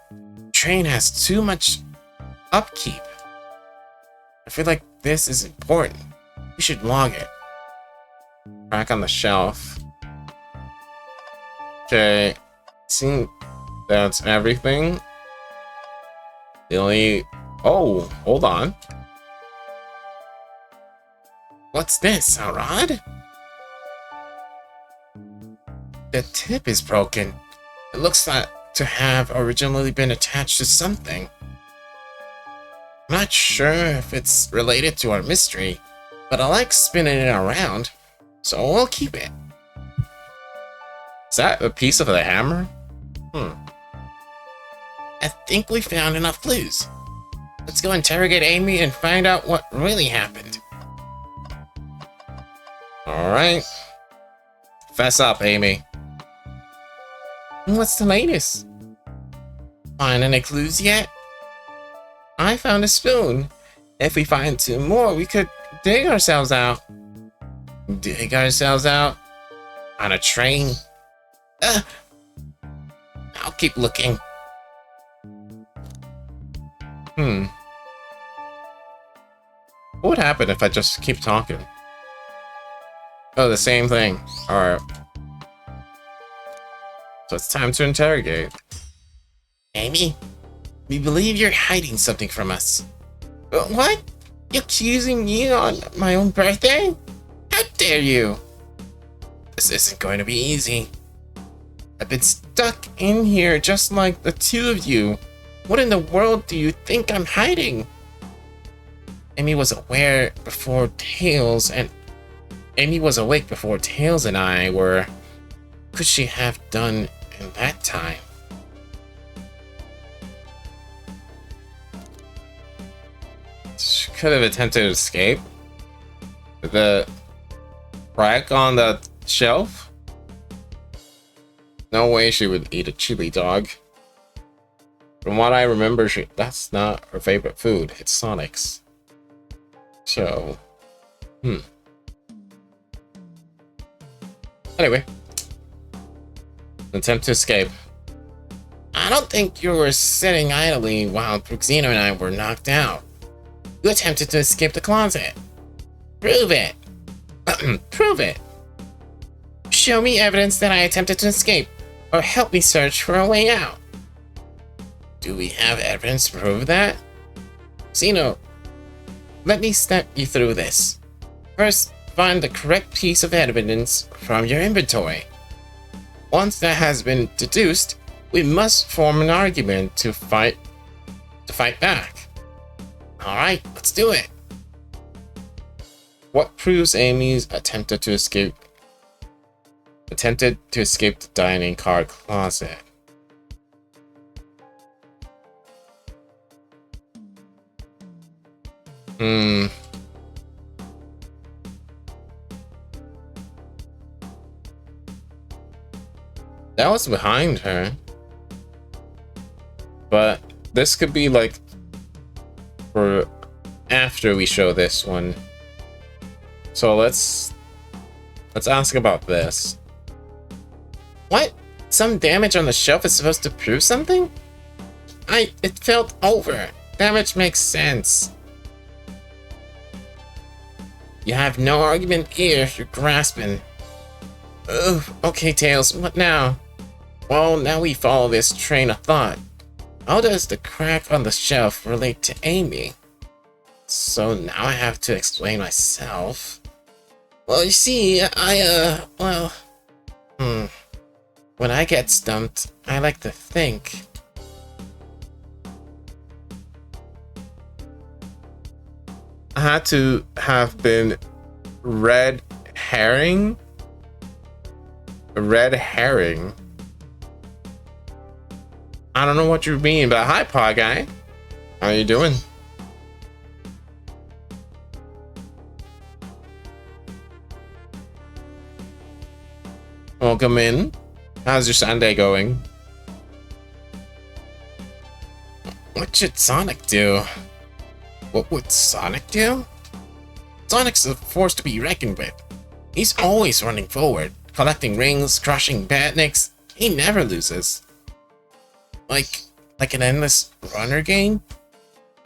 Train has too much upkeep. I feel like this is important. We should log it. Crack on the shelf. Okay. See, that's everything. The only... Oh, hold on. What's this, a rod? The tip is broken. It looks like to have originally been attached to something. I'm not sure if it's related to our mystery, but I like spinning it around, so we'll keep it. Is that a piece of the hammer? I think we found enough clues. Let's go interrogate Amy and find out what really happened. Alright. Fess up, Amy. What's the latest? Find any clues yet? I found a spoon. If we find 2 more, we could dig ourselves out. Dig ourselves out? On a train? I'll keep looking. What would happen if I just keep talking? Oh, the same thing. Alright. So it's time to interrogate. Amy, we believe you're hiding something from us. What? You accusing me on my own birthday? How dare you? This isn't going to be easy. I've been stuck in here just like the 2 of you. What in the world do you think I'm hiding? Amy was awake before Tails and I were. Could she have done in that time? She could have attempted to escape. The crack on the shelf? No way she would eat a chili dog. From what I remember, that's not her favorite food. It's Sonic's. So, Anyway. Attempt to escape. I don't think you were sitting idly while Bruxino and I were knocked out. You attempted to escape the closet. Prove it. Prove it. Show me evidence that I attempted to escape, or help me search for a way out. Do we have evidence to prove that? Xeno, let me step you through this. First, find the correct piece of evidence from your inventory. Once that has been deduced, we must form an argument to fight back. Alright, let's do it. What proves Amy's attempted to escape the dining car closet? That was behind her. But this could be like for after we show this one. So let's ask about this. What? Some damage on the shelf is supposed to prove something? It felt over. Damage makes sense. You have no argument here, you're grasping. Ugh, okay, Tails, what now? Well, now we follow this train of thought. How does the crack on the shelf relate to Amy? So now I have to explain myself. Well, you see, when I get stumped, I like to think. I had to have been red herring? Red herring? I don't know what you mean, but hi, Paw Guy. How you doing? Welcome in. How's your Sunday going? What should Sonic do? What would Sonic do? Sonic's a force to be reckoned with. He's always running forward, collecting rings, crushing badniks. He never loses. Like an endless runner game?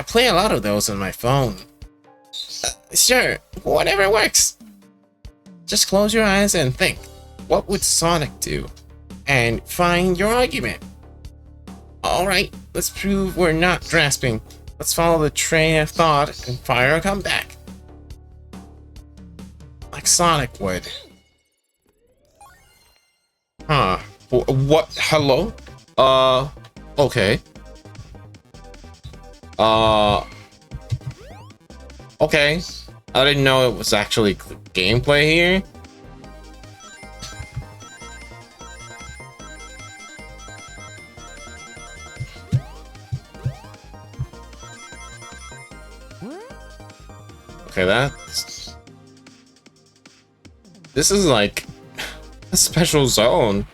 I play a lot of those on my phone. Sure, whatever works. Just close your eyes and think. What would Sonic do? And find your argument. Alright, let's prove we're not grasping. Let's follow the train of thought and fire a comeback. Like Sonic would. Huh. What? Hello? Okay. Okay. I didn't know it was actually gameplay here. Okay, this is like a special zone.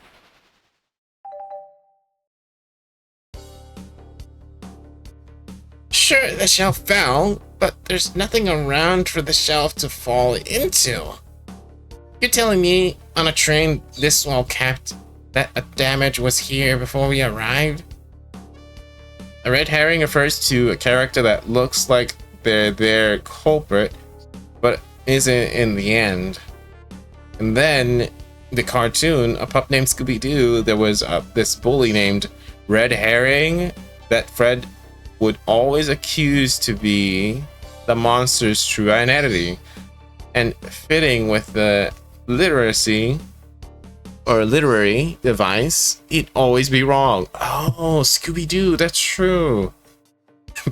Sure, the shelf fell, but there's nothing around for the shelf to fall into. You're telling me on a train this well kept that a damage was here before we arrived? A red herring refers to a character that looks like they're their culprit, but isn't in the end. And then the cartoon, a pup named Scooby-Doo, there was this bully named Red Herring that Fred would always accuse to be the monster's true identity. And fitting with the literacy, or literary device, it'd always be wrong. Oh, Scooby-Doo, that's true.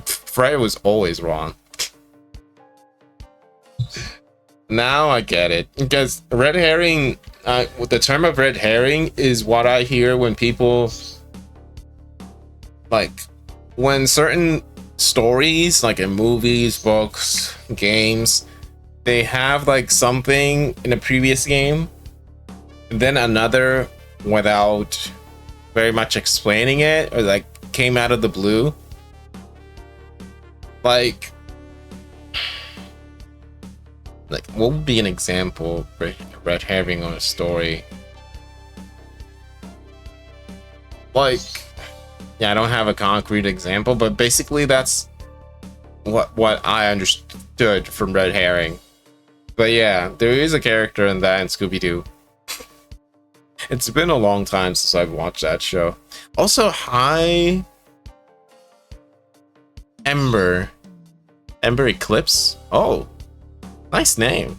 Fred was always wrong. Now I get it. Because red herring, the term of red herring is what I hear when people, like, when certain stories, like in movies, books, games, they have like something in a previous game, and then another without very much explaining it, or like came out of the blue. Like what would be an example of red herring on a story? Like, yeah, I don't have a concrete example, but basically that's what I understood from red herring. But yeah, there is a character in that in Scooby-Doo. It's been a long time since I've watched that show. Also, hi Ember Eclipse. Oh, nice name.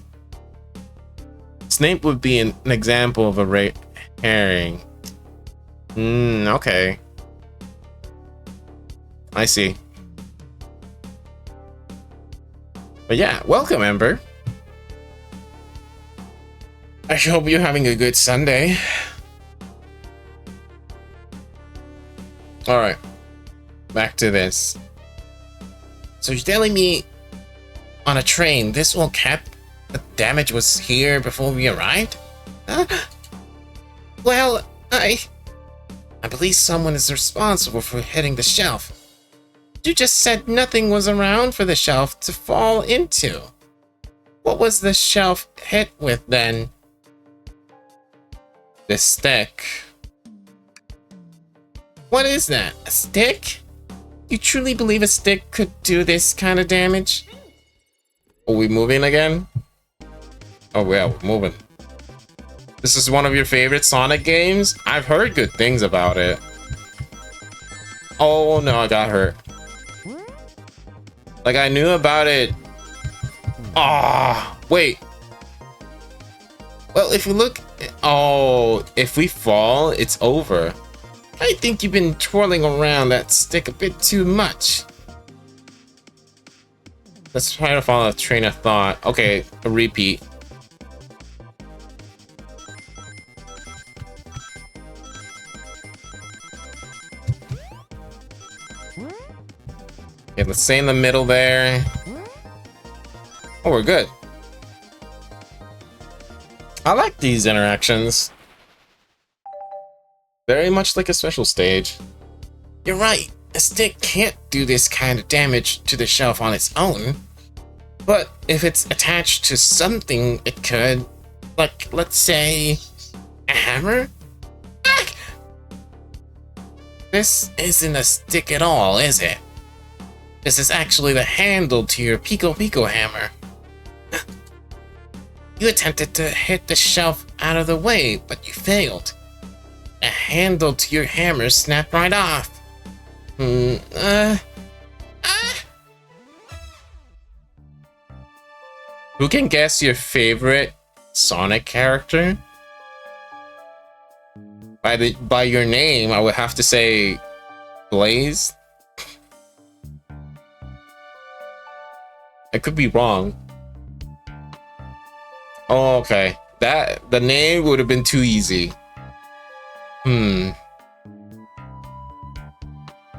Snape would be an example of a red herring. Okay. I see. But yeah, welcome, Ember. I hope you're having a good Sunday. Alright. Back to this. So you're telling me on a train, this all kept the damage was here before we arrived? Huh? Well, I believe someone is responsible for hitting the shelf. You just said nothing was around for the shelf to fall into. What was the shelf hit with then? The stick. What is that? A stick? You truly believe a stick could do this kind of damage? Are we moving again? Oh yeah, we're moving. This is one of your favorite Sonic games? I've heard good things about it. Oh no, I got hurt. Like, I knew about it. Ah, wait. Well, if you look... Oh, if we fall, it's over. I think you've been twirling around that stick a bit too much. Let's try to follow a train of thought. Okay, a repeat. Okay, let's stay in the middle there. Oh, we're good. I like these interactions. Very much like a special stage. You're right. A stick can't do this kind of damage to the shelf on its own. But if it's attached to something, it could. Like, let's say, a hammer? Ah! This isn't a stick at all, is it? This is actually the handle to your Pico Pico hammer. You attempted to hit the shelf out of the way, but you failed. The handle to your hammer snapped right off. Who can guess your favorite Sonic character? By your name, I would have to say Blaze. I could be wrong. Oh, okay. The name would have been too easy.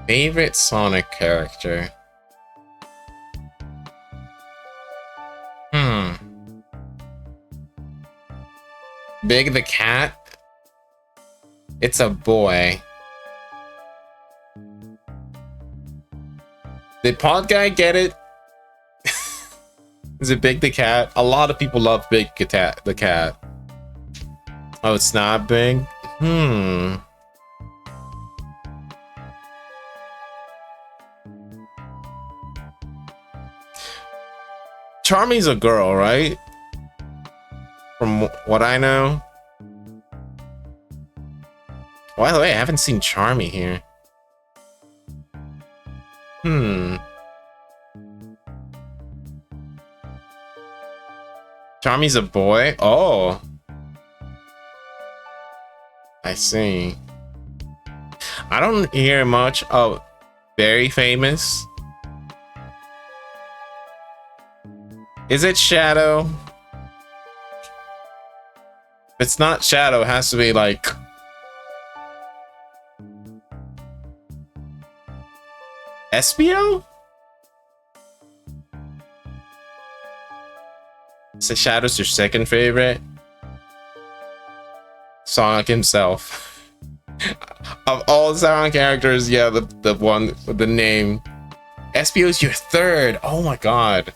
Favorite Sonic character. Big the Cat? It's a boy. Did Pod Guy get it? Is it Big the Cat? A lot of people love Big the Cat. Oh, it's not Big? Charmy's a girl, right? From what I know. By the way, I haven't seen Charmy here. Charmy's a boy? Oh. I see. I don't hear much of very famous. Is it Shadow? If it's not Shadow, it has to be like Espio? So Shadow's your second favorite? Sonic himself. Of all Sonic characters, yeah, the one with the name. Espio's your third. Oh my god.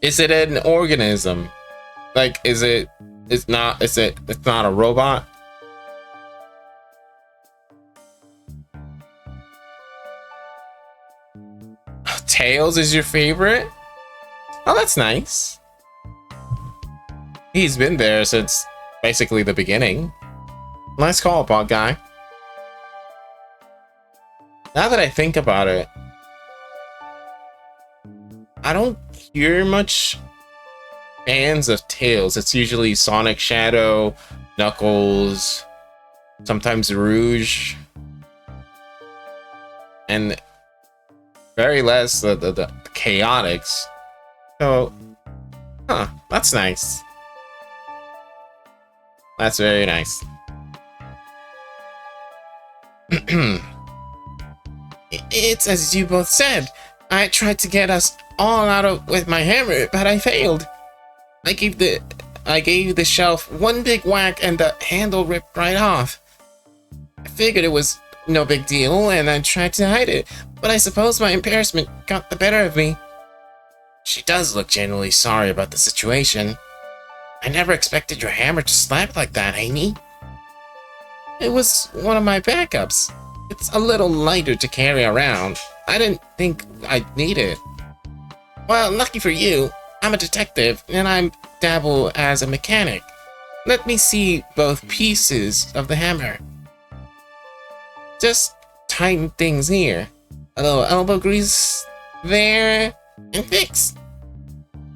Is it an organism? Like, is it? It's not. Is it? It's not a robot. Tails is your favorite? Oh, that's nice. He's been there since basically the beginning. Nice call, Bug Guy. Now that I think about it, I don't hear much fans of Tails. It's usually Sonic, Shadow, Knuckles, sometimes Rouge, and very less the Chaotix. So, huh, that's nice. That's very nice. It's as you both said. I tried to get us all out of with my hammer, but I failed. I gave the shelf one big whack and the handle ripped right off. I figured it was no big deal and I tried to hide it, but I suppose my embarrassment got the better of me. She does look genuinely sorry about the situation. I never expected your hammer to slap like that, Amy. It was one of my backups. It's a little lighter to carry around. I didn't think I'd need it. Well, lucky for you, I'm a detective and I dabble as a mechanic. Let me see both pieces of the hammer. Just tighten things here. A little elbow grease there, and fix.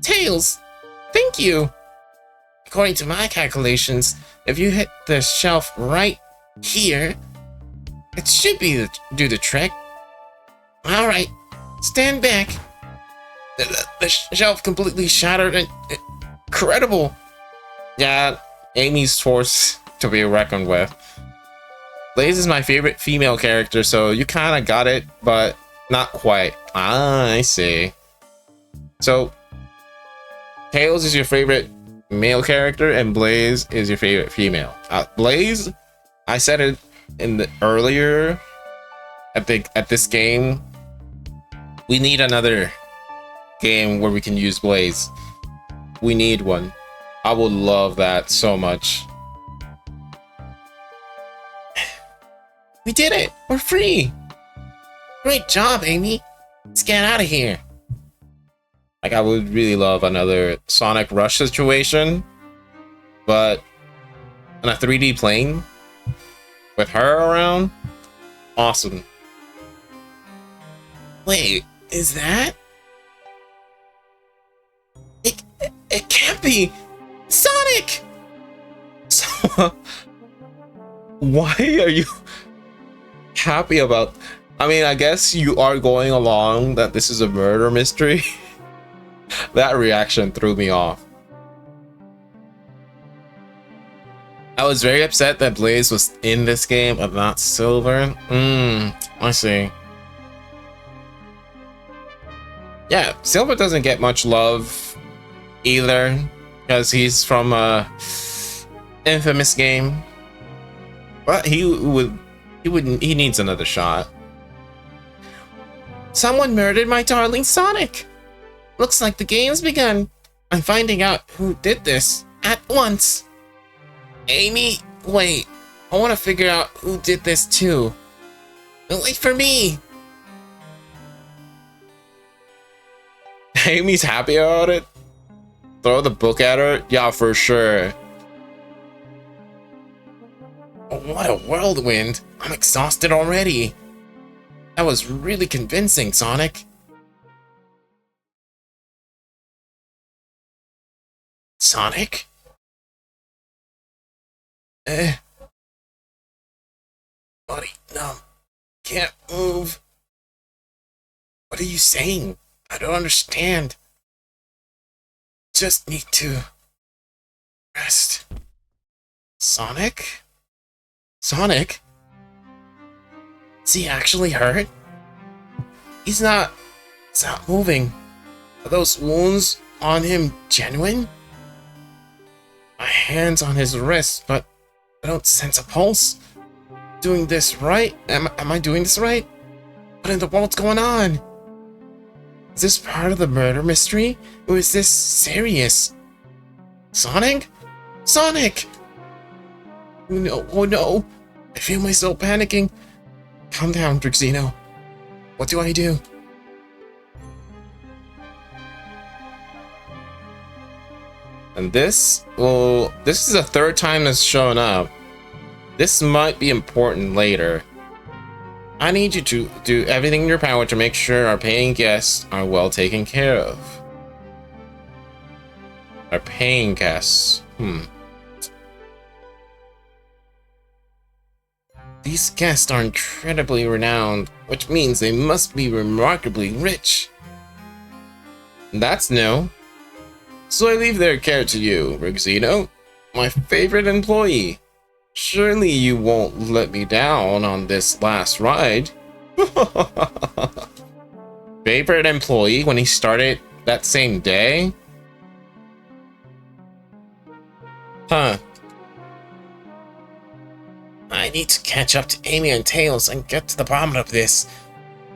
Tails, thank you. According to my calculations, if you hit the shelf right here, it should do the trick. Alright, stand back. The shelf completely shattered and incredible. Yeah, Amy's force to be reckoned with. Blaze is my favorite female character, so you kind of got it, but not quite. Ah, I see. So, Tails is your favorite male character, and Blaze is your favorite female. Blaze, I said it in the earlier. I think at this game, we need another game where we can use Blaze. We need one. I would love that so much. We did it! We're free! Great job, Amy! Let's get out of here. Like, I would really love another Sonic Rush situation, but on a 3D plane with her around, awesome. Wait, is that? It can't be Sonic! So, why are you happy about? I mean, I guess you are going along that this is a murder mystery. That reaction threw me off. I was very upset that Blaze was in this game but not Silver. I see. Yeah, Silver doesn't get much love either because he's from a infamous game. But he needs another shot. Someone murdered my darling Sonic. Looks like the game's begun. I'm finding out who did this at once. Amy, wait. I want to figure out who did this too. Wait for me. Amy's happy about it. Throw the book at her? Yeah, for sure. What a whirlwind! I'm exhausted already. That was really convincing, Sonic. Sonic? Buddy, no. Can't move. What are you saying? I don't understand. Just need to rest. Sonic? Sonic? Is he actually hurt? He's not moving. Are those wounds on him genuine? My hand's on his wrist, but I don't sense a pulse. Doing this right? Am I doing this right? What in the world's going on? Is this part of the murder mystery? Or is this serious? Sonic? Sonic! Oh no, oh no! I feel myself panicking. Calm down, Drixino. What do I do? And this is the third time it's shown up. This might be important later. I need you to do everything in your power to make sure our paying guests are well taken care of. Our paying guests. These guests are incredibly renowned, which means they must be remarkably rich. That's new. So I leave their care to you, Rigzino, my favorite employee. Surely you won't let me down on this last ride. Favorite employee when he started that same day? Huh. I need to catch up to Amy and Tails and get to the bottom of this.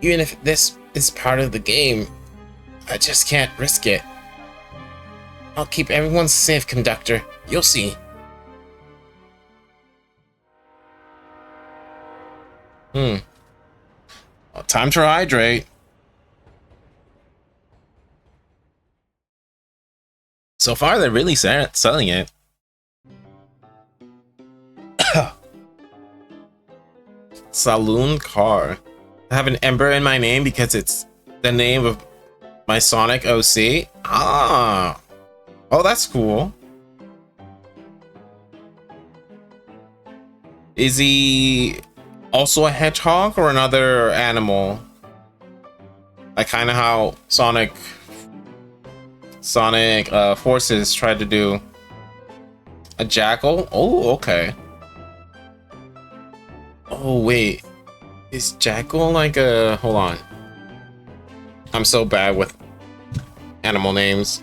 Even if this is part of the game, I just can't risk it. I'll keep everyone safe, Conductor. You'll see. Well, time to hydrate. So far, they're really selling it. Saloon car. I have an Ember in my name because it's the name of my Sonic OC. Ah. Oh, that's cool. Is he also a hedgehog or another animal? Like kind of how Sonic Forces tried to do. A jackal? Oh, okay. Oh, wait. Is jackal like a... Hold on. I'm so bad with animal names.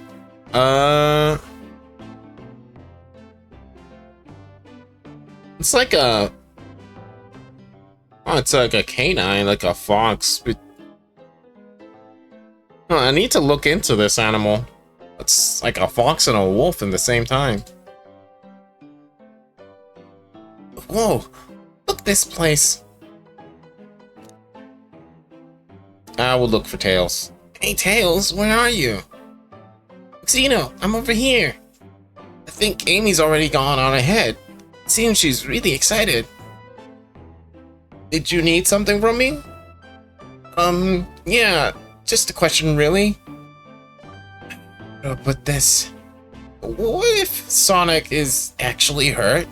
It's like a... Oh, it's like a canine, like a fox. But... Oh, I need to look into this animal. It's like a fox and a wolf in the same time. Whoa! Look this place. I will look for Tails. Hey Tails, where are you? Xeno, I'm over here. I think Amy's already gone on ahead. Seems she's really excited. Did you need something from me? Yeah, just a question really. But this... What if Sonic is actually hurt?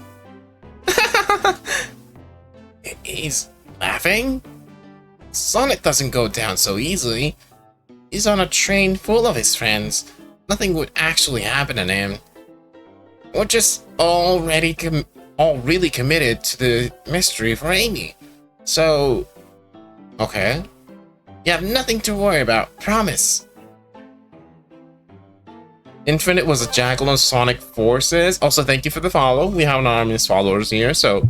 He's laughing? Sonic doesn't go down so easily. He's on a train full of his friends. Nothing would actually happen to him. We're just all really committed to the mystery for Amy. So, okay. You have nothing to worry about, promise. Infinite was a jackal on Sonic Forces. Also, thank you for the follow. We have anonymous followers here, so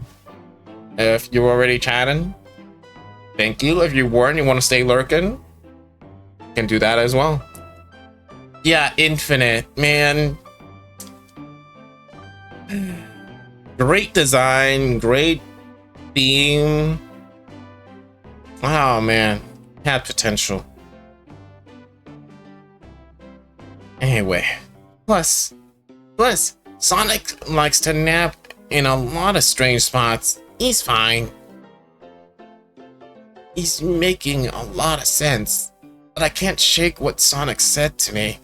if you're already chatting, thank you. If you weren't, you want to stay lurking, you can do that as well. Yeah, Infinite, man. Great design, great theme. Oh man, had potential. Anyway, plus, Sonic likes to nap in a lot of strange spots. He's fine. He's making a lot of sense, but I can't shake what Sonic said to me.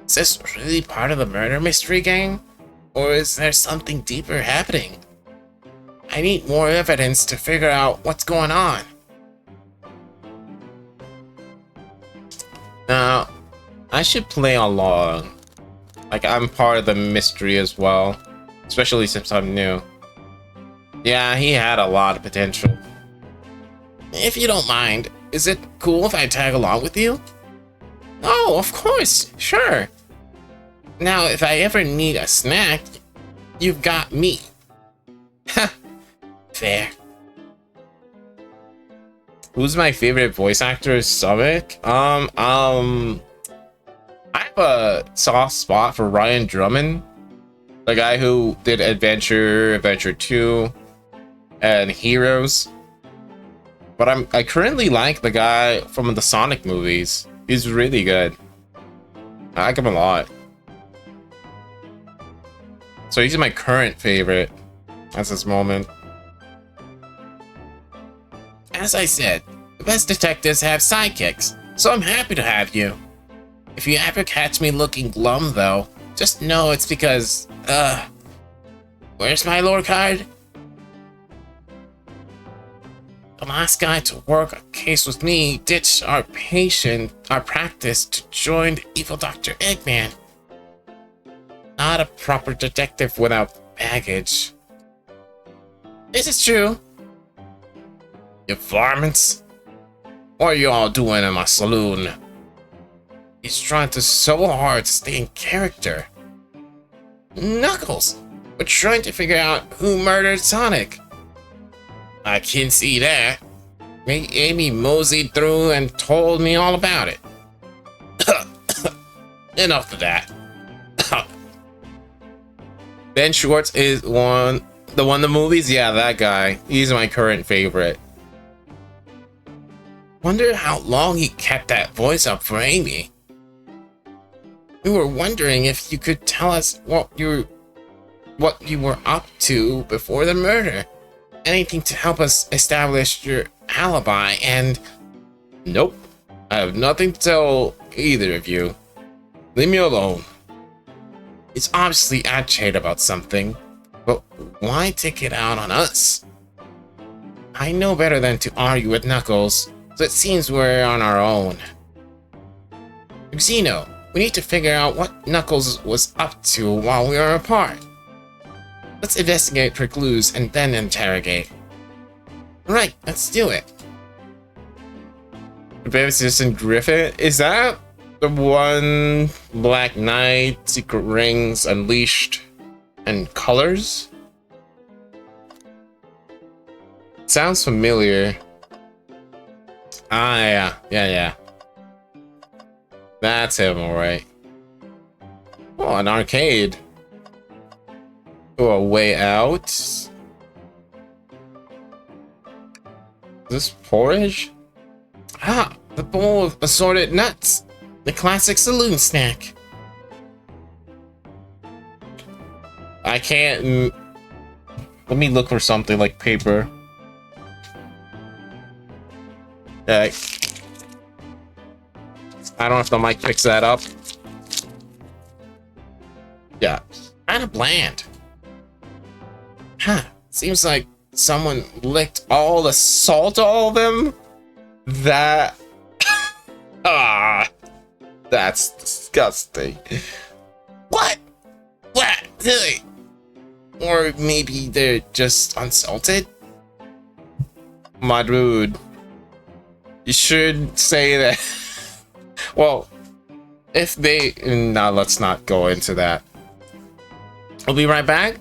Is this really part of the murder mystery game? Or is there something deeper happening? I need more evidence to figure out what's going on. Now, I should play along. Like, I'm part of the mystery as well. Especially since I'm new. Yeah, he had a lot of potential. If you don't mind, is it cool if I tag along with you? Oh, of course, sure. Now, if I ever need a snack, you've got me. Ha, fair. Who's my favorite voice actor? Sonic? I have a soft spot for Ryan Drummond, the guy who did Adventure 2, and Heroes. But I currently like the guy from the Sonic movies. He's really good. I like him a lot. So he's my current favorite at this moment. As I said, the best detectives have sidekicks, so I'm happy to have you. If you ever catch me looking glum though, just know it's because, where's my lore card? The last guy to work a case with me ditched our practice to join the evil Dr. Eggman. Not a proper detective without baggage. This is true. You varmints? What are you all doing in my saloon? He's trying so hard to stay in character. Knuckles! We're trying to figure out who murdered Sonic. I can see that. Amy moseyed through and told me all about it. Enough of that. Ben Schwartz is the one in the movies? Yeah, that guy. He's my current favorite. Wonder how long he kept that voice up for Amy. We were wondering if you could tell us what you were up to before the murder. Anything to help us establish your alibi, and... Nope. I have nothing to tell either of you. Leave me alone. He's obviously agitated about something, but why take it out on us? I know better than to argue with Knuckles, so it seems we're on our own. Xeno, we need to figure out what Knuckles was up to while we were apart. Let's investigate for clues and then interrogate. Right, let's do it. Assistant Griffin? Is that the one Black Knight, Secret Rings, Unleashed, and Colors? Sounds familiar. Ah, yeah. That's him, alright. Oh, an arcade. Oh, a way out. Is this porridge? Ah, the bowl of assorted nuts. The classic saloon snack. I can't... Let me look for something like paper. I don't know if the mic picks that up. Yeah, kind of bland. Huh, seems like someone licked all the salt all of them? That... that's disgusting. What? Really? Or maybe they're just unsalted? My dude. You should say that... Well, if they... No, let's not go into that. I'll be right back.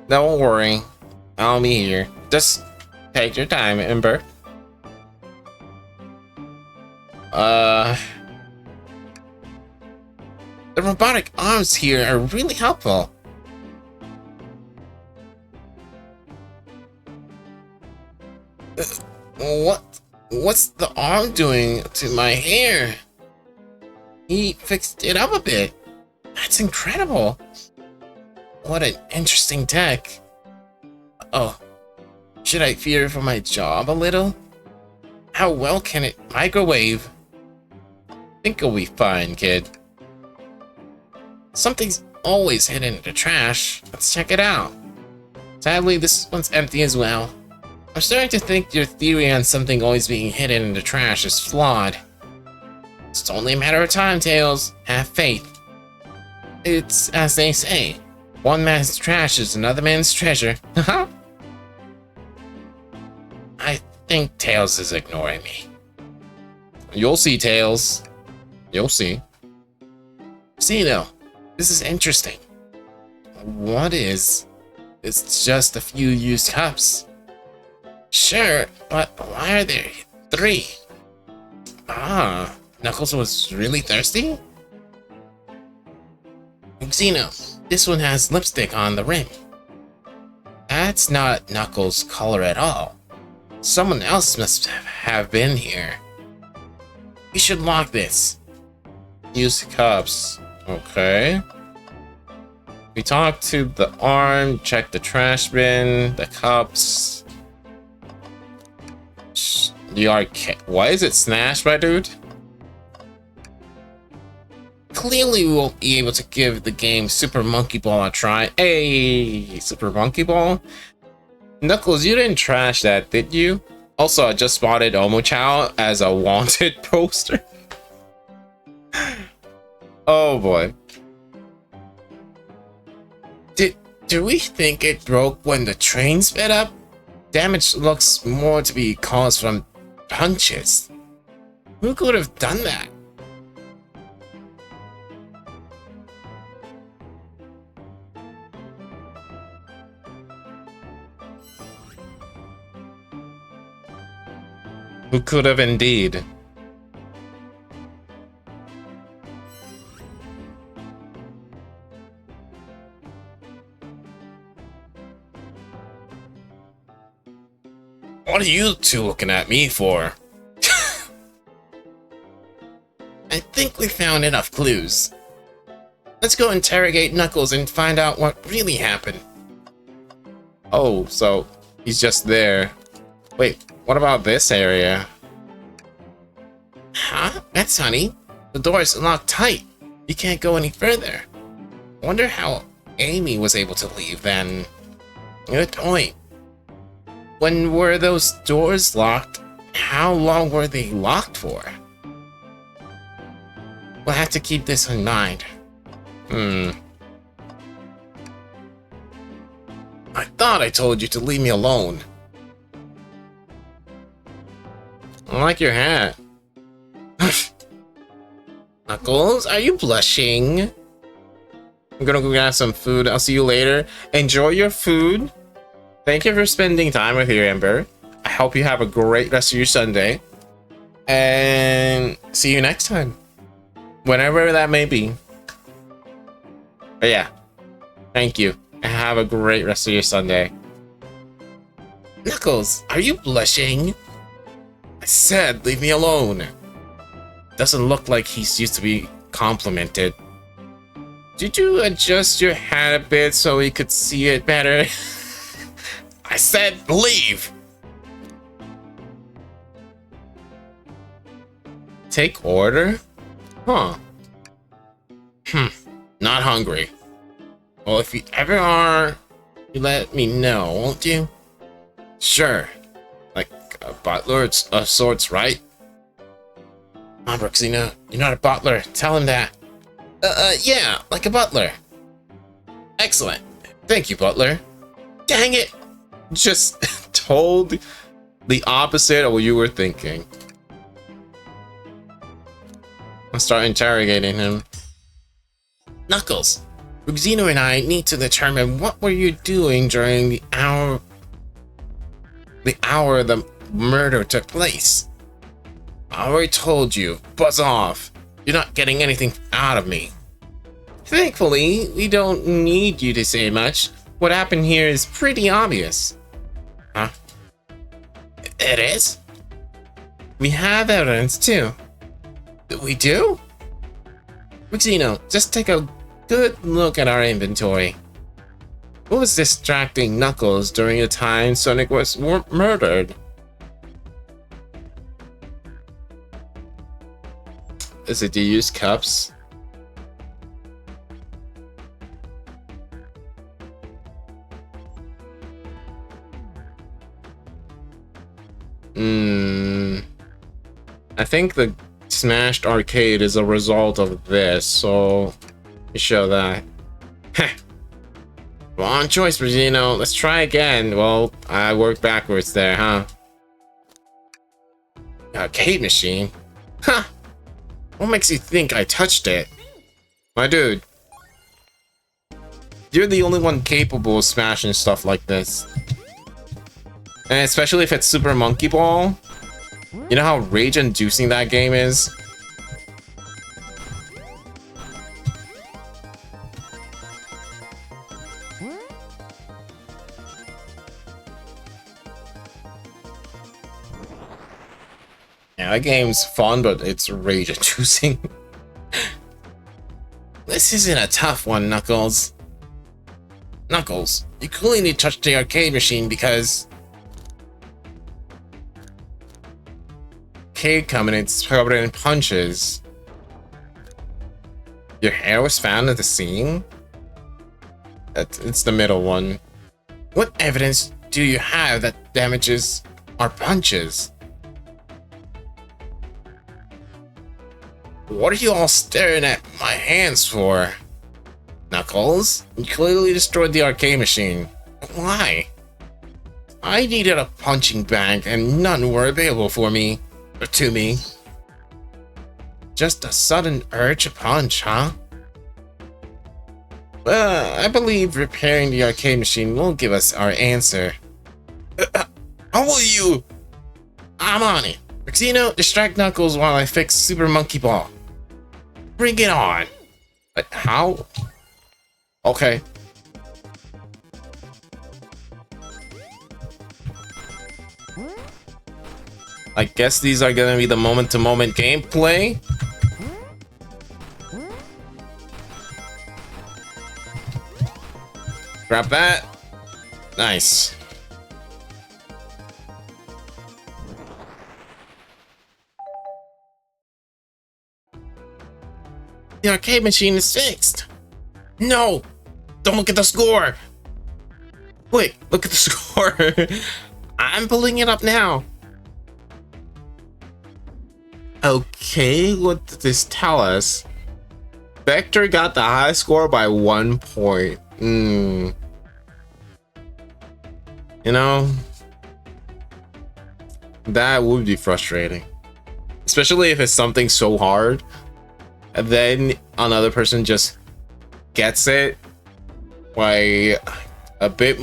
Don't worry. I'll be here. Just take your time, Ember. The robotic arms here are really helpful. What's the arm doing to my hair? He fixed it up a bit. That's incredible. What an interesting tech. Oh, Should I fear for my job a little? How well can it microwave? Think it'll be fine, kid. Something's always hidden in the trash. Let's check it out. Sadly, this one's empty as well. I'm starting to think your theory on something always being hidden in the trash is flawed. It's only a matter of time, Tails. Have faith. It's as they say, one man's trash is another man's treasure. I think Tails is ignoring me. You'll see, Tails. You'll see. See, though, this is interesting. What is? It's just a few used cups. Sure, but why are there 3? Ah, Knuckles was really thirsty? Xeno, this one has lipstick on the rim. That's not Knuckles' color at all. Someone else must have been here. We should lock this. Used cups. Okay. We talked to the arm, check the trash bin, the cups. The arcade. Why is it snatched, my dude? Clearly, we won't be able to give the game Super Monkey Ball a try. Hey, Super Monkey Ball? Knuckles, you didn't trash that, did you? Also, I just spotted Omochao as a wanted poster. Oh boy. Do we think it broke when the train sped up? Damage looks more to be caused from punches. Who could have done that? Who could have indeed? What are you two looking at me for? I think we found enough clues. Let's go interrogate Knuckles and find out what really happened. Oh, so he's just there. Wait, what about this area? Huh? That's funny. The door is locked tight. You can't go any further. Wonder how Amy was able to leave then. Good point. When were those doors locked? How long were they locked for? We'll have to keep this in mind. I thought I told you to leave me alone. I like your hat. Knuckles, are you blushing? I'm gonna go grab some food. I'll see you later. Enjoy your food. Thank you for spending time with you, Amber. I hope you have a great rest of your Sunday. And see you next time. Whenever that may be. But yeah. Thank you. And have a great rest of your Sunday. Knuckles, are you blushing? I said, leave me alone. Doesn't look like he's used to be complimented. Did you adjust your hat a bit so we could see it better? I said leave! Take order? Huh. Not hungry. Well, if you ever are, you let me know, won't you? Sure. Like a butler of sorts, right? Come on, Xeno, you're not a butler. Tell him that. Yeah, like a butler. Excellent. Thank you, butler. Dang it! Just told the opposite of what you were thinking. I'll start interrogating him. Knuckles, Xeno and I need to determine what were you doing during the hour the murder took place. I already told you, buzz off. You're not getting anything out of me. Thankfully, we don't need you to say much. What happened here is pretty obvious. Huh? It is? We have evidence too. We do? Xeno, just take a good look at our inventory. Who was distracting Knuckles during the time Sonic was murdered? Is it the used cups? I think the smashed arcade is a result of this, so let me show that. Wrong choice, Regino. Let's try again. Well, I worked backwards there, huh? Arcade machine? Huh! What makes you think I touched it? My dude. You're the only one capable of smashing stuff like this. And especially if it's Super Monkey Ball. You know how rage-inducing that game is? Yeah, that game's fun, but it's rage-inducing. This isn't a tough one, Knuckles. Knuckles, you clearly need to touch the arcade machine because... arcade cabinet's covered in punches. Your hair was found at the scene? It's the middle one. What evidence do you have that damages are punches? What are you all staring at my hands for? Knuckles, you clearly destroyed the arcade machine. Why? I needed a punching bag and none were available for me. Or to me. Just a sudden urge to punch, huh? Well, I believe repairing the arcade machine will give us our answer. How will you? I'm on it. Rexino, distract Knuckles while I fix Super Monkey Ball. Bring it on. But how? Okay. I guess these are gonna be the moment-to-moment gameplay. Grab that. Nice. The arcade machine is fixed. No! Don't look at the score! Wait, look at the score. I'm pulling it up now. Okay, what did this tell us? Vector got the high score by 1 point. You know, that would be frustrating. Especially if it's something so hard, and then another person just gets it by a bit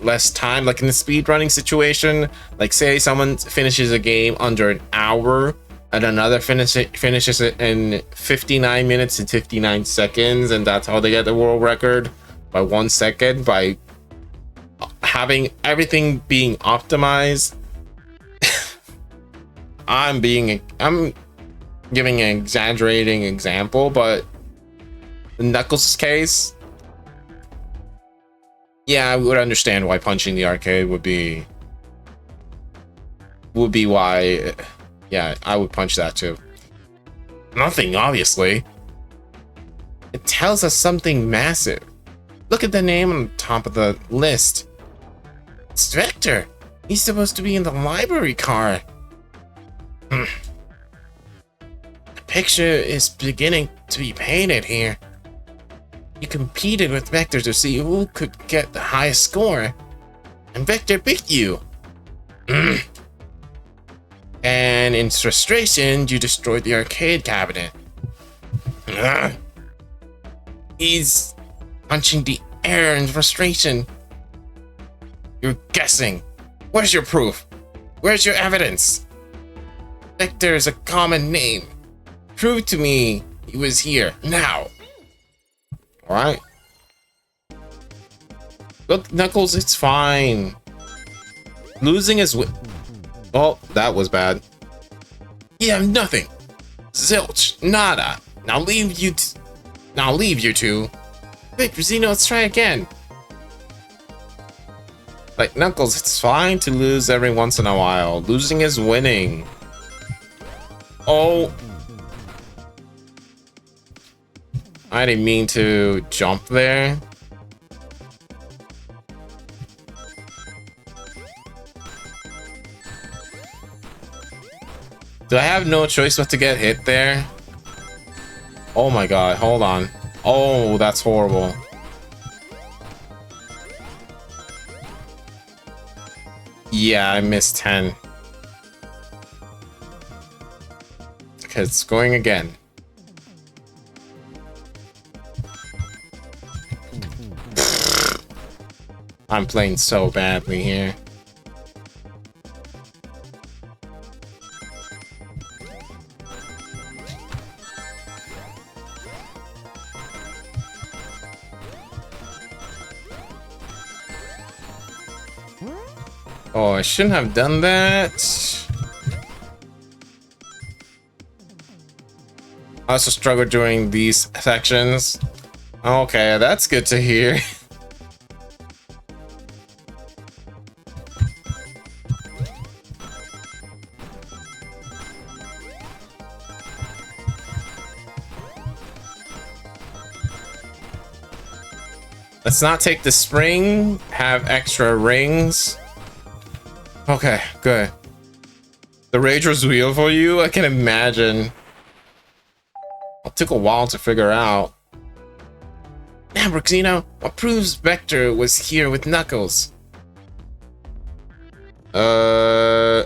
less time, like in the speedrunning situation. Like say someone finishes a game under an hour and another finishes it in 59 minutes and 59 seconds, and that's how they get the world record by 1 second, by having everything being optimized. I'm giving an exaggerating example, but in Knuckles' case, yeah, I would understand why punching the arcade would be why. Yeah, I would punch that too. Nothing, obviously. It tells us something massive. Look at the name on the top of the list. It's Vector. He's supposed to be in the library car. The picture is beginning to be painted here. You competed with Vector to see who could get the highest score, and Vector beat you. And in frustration, you destroyed the arcade cabinet. He's punching the air in frustration. You're guessing. Where's your proof? Where's your evidence? Vector is a common name. Prove to me he was here now. Alright. Look, Knuckles, it's fine. Losing is oh, that was bad. You have nothing. Zilch, nada. Now leave you two. Wait, Brazino, let's try again. Like, Knuckles, it's fine to lose every once in a while. Losing is winning. Oh. I didn't mean to jump there. Do I have no choice but to get hit there? Oh my god, hold on. Oh, that's horrible. Yeah, I missed 10. Okay, it's going again. I'm playing so badly here. Oh, I shouldn't have done that. I also struggle during these sections. Okay, that's good to hear. Let's not take the spring, have extra rings. Okay, good. The rage was real for you? I can imagine. It took a while to figure out. Now, Brooksino, what proves Vector was here with Knuckles? I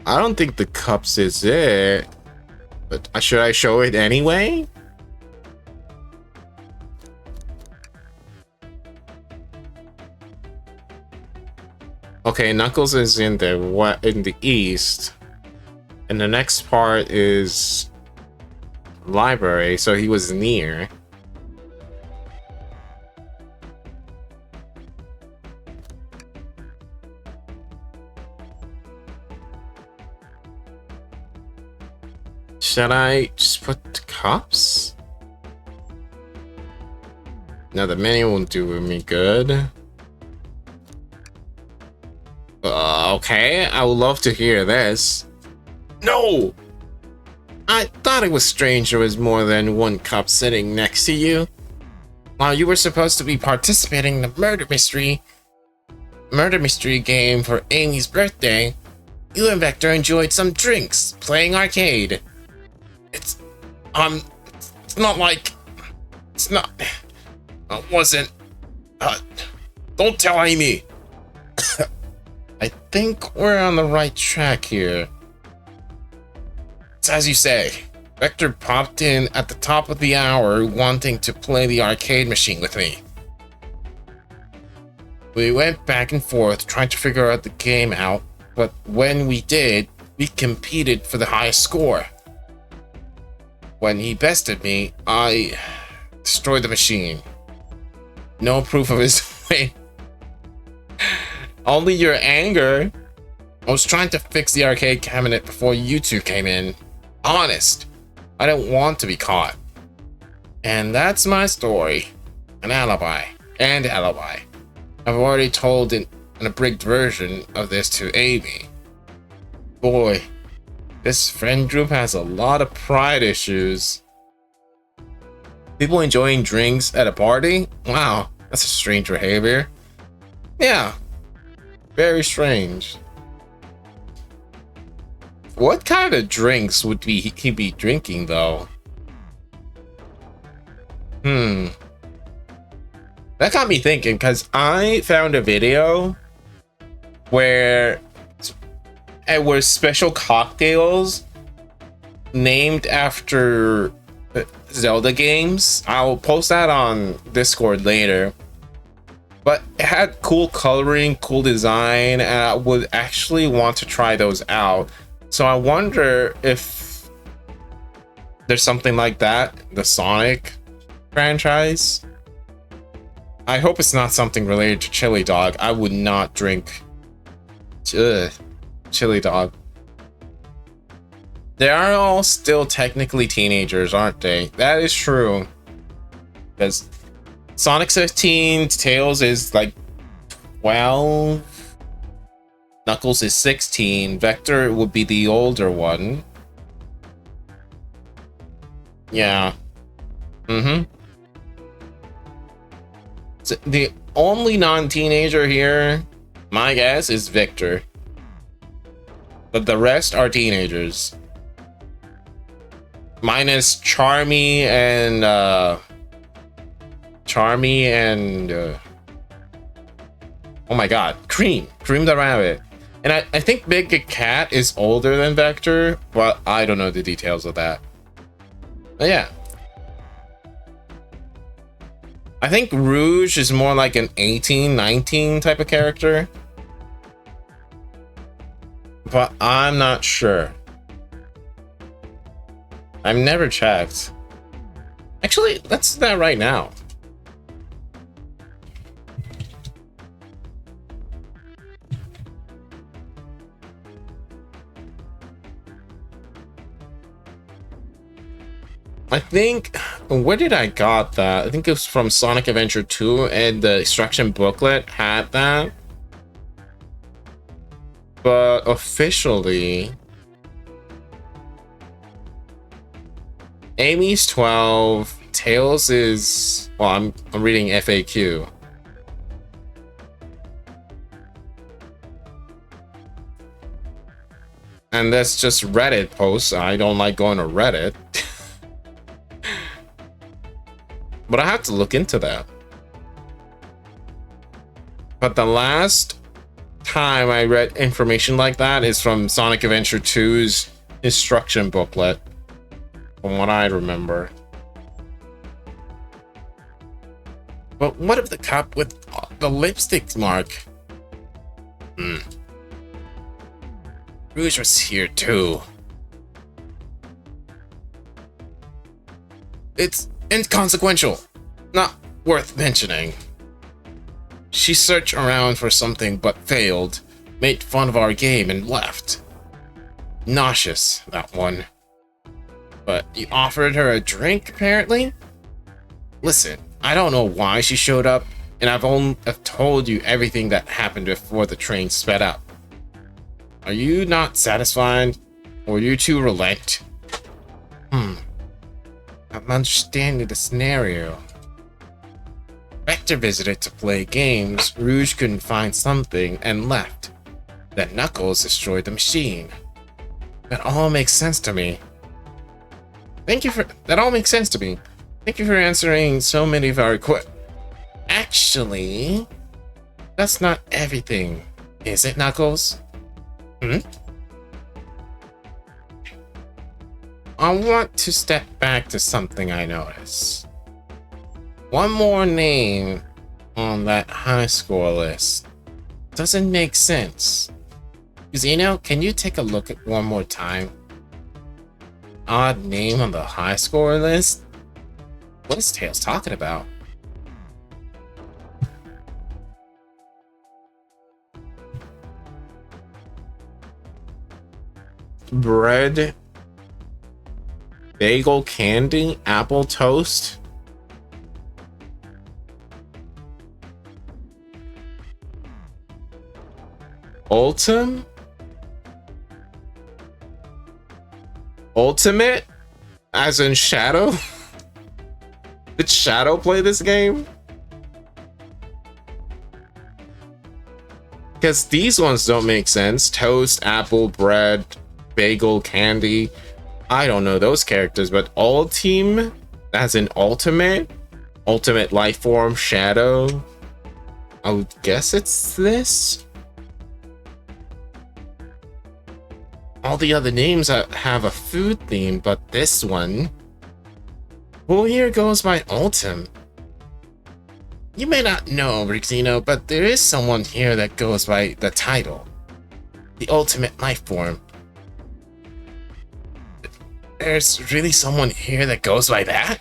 don't think the cups is it. But should I show it anyway? Okay, Knuckles is in the east, and the next part is library, so he was near. Should I just put cups? No, the menu won't do me good. Okay, I would love to hear this. No! I thought it was strange there was more than one cup sitting next to you. While you were supposed to be participating in the murder mystery game for Amy's birthday, you and Vector enjoyed some drinks, playing arcade. It's not like... It's not... It wasn't... Don't tell Amy! I think we're on the right track here. It's as you say. Vector popped in at the top of the hour wanting to play the arcade machine with me. We went back and forth trying to figure out the game out, but when we did, we competed for the highest score. When he bested me, I destroyed the machine. No proof of his fate. Only your anger. I was trying to fix the arcade cabinet before you two came in. Honest, I didn't want to be caught. And that's my story. An alibi. And alibi. I've already told an abridged version of this to Amy. Boy, this friend group has a lot of pride issues. People enjoying drinks at a party? Wow, that's a strange behavior. Yeah, very strange. What kind of drinks would he be drinking, though? That got me thinking, because I found a video where it was special cocktails named after Zelda games. I'll post that on Discord later. But it had cool coloring, cool design, and I would actually want to try those out. So I wonder if there's something like that, the Sonic franchise. I hope it's not something related to Chili Dog. I would not drink Chili Dog. They are all still technically teenagers, aren't they? That is true. Because Sonic's 15, Tails is like 12, Knuckles is 16, Vector would be the older one. Yeah. So the only non-teenager here, my guess, is Victor. But the rest are teenagers. Minus Charmy and oh my god, Cream the rabbit. And I think Big Cat is older than Vector, but I don't know the details of that. But yeah, I think Rouge is more like an 18, 19 type of character, but I'm not sure. I've never checked. Actually, let's do that right now. I think, where did I got that? I think it was from Sonic Adventure 2, and the instruction booklet had that. But officially, Amy's 12, Tails is, well, I'm reading FAQ. And that's just Reddit posts. I don't like going to Reddit. But I have to look into that. But the last time I read information like that is from Sonic Adventure 2's instruction booklet, from what I remember. But what if the cup with the lipstick mark? Rouge was here too. It's inconsequential, not worth mentioning. She searched around for something but failed, made fun of our game and left. Nauseous, that one. But you offered her a drink, apparently? Listen, I don't know why she showed up, and I've told you everything that happened before the train sped up. Are you not satisfied? Or you two relent? I'm understanding the scenario. Vector visited to play games, Rouge couldn't find something and left. Then Knuckles destroyed the machine. That all makes sense to me. That all makes sense to me. Thank you for answering so many of our Actually, that's not everything, is it, Knuckles? I want to step back to something I noticed. One more name on that high score list doesn't make sense. Xeno, can you take a look at one more time? Odd name on the high score list? What is Tails talking about? Bread, bagel candy, apple toast. Ultimate? As in Shadow? Did Shadow play this game? Because these ones don't make sense. Toast, apple, bread, bagel, candy. I don't know those characters, but Ulteam, as in Ultimate life form, Shadow. I would guess it's this. All the other names have a food theme, but this one, who here goes by Ultim? You may not know, Rixino, but there is someone here that goes by the title, the ultimate life form. There's really someone here that goes by that?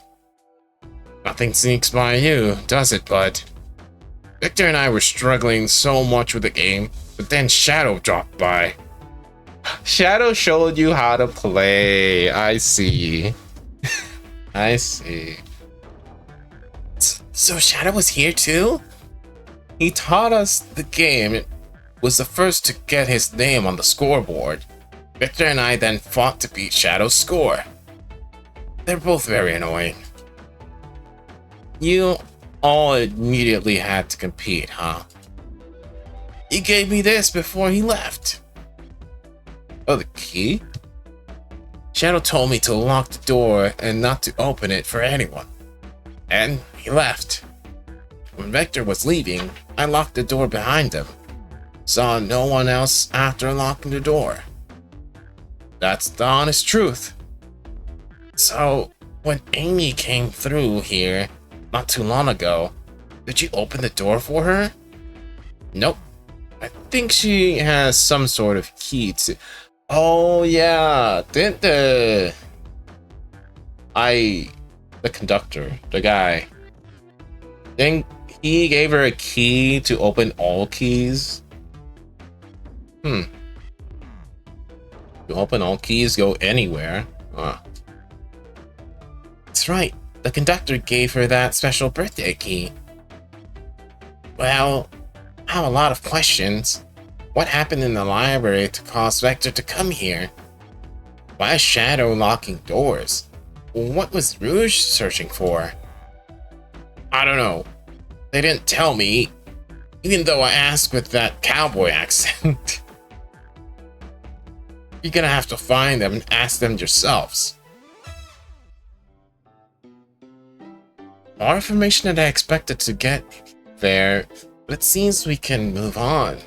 Nothing sneaks by you, does it, bud? Victor and I were struggling so much with the game, but then Shadow dropped by. Shadow showed you how to play. I see. I see. So Shadow was here too? He taught us the game. It was the first to get his name on the scoreboard. Victor and I then fought to beat Shadow's score. They're both very annoying. You all immediately had to compete, huh? He gave me this before he left. Oh, the key? Shadow told me to lock the door and not to open it for anyone. And he left. When Vector was leaving, I locked the door behind him. Saw no one else after locking the door. That's the honest truth. So, when Amy came through here not too long ago, did you open the door for her? Nope. I think she has some sort of key to... Oh yeah, didn't the conductor, the guy, then he gave her a key to open all keys? To open all keys, go anywhere. That's right, the conductor gave her that special birthday key. Well, I have a lot of questions. What happened in the library to cause Vector to come here? Why is Shadow locking doors? What was Rouge searching for? I don't know. They didn't tell me, even though I asked with that cowboy accent. You're gonna have to find them and ask them yourselves. More information than I expected to get there, but it seems we can move on.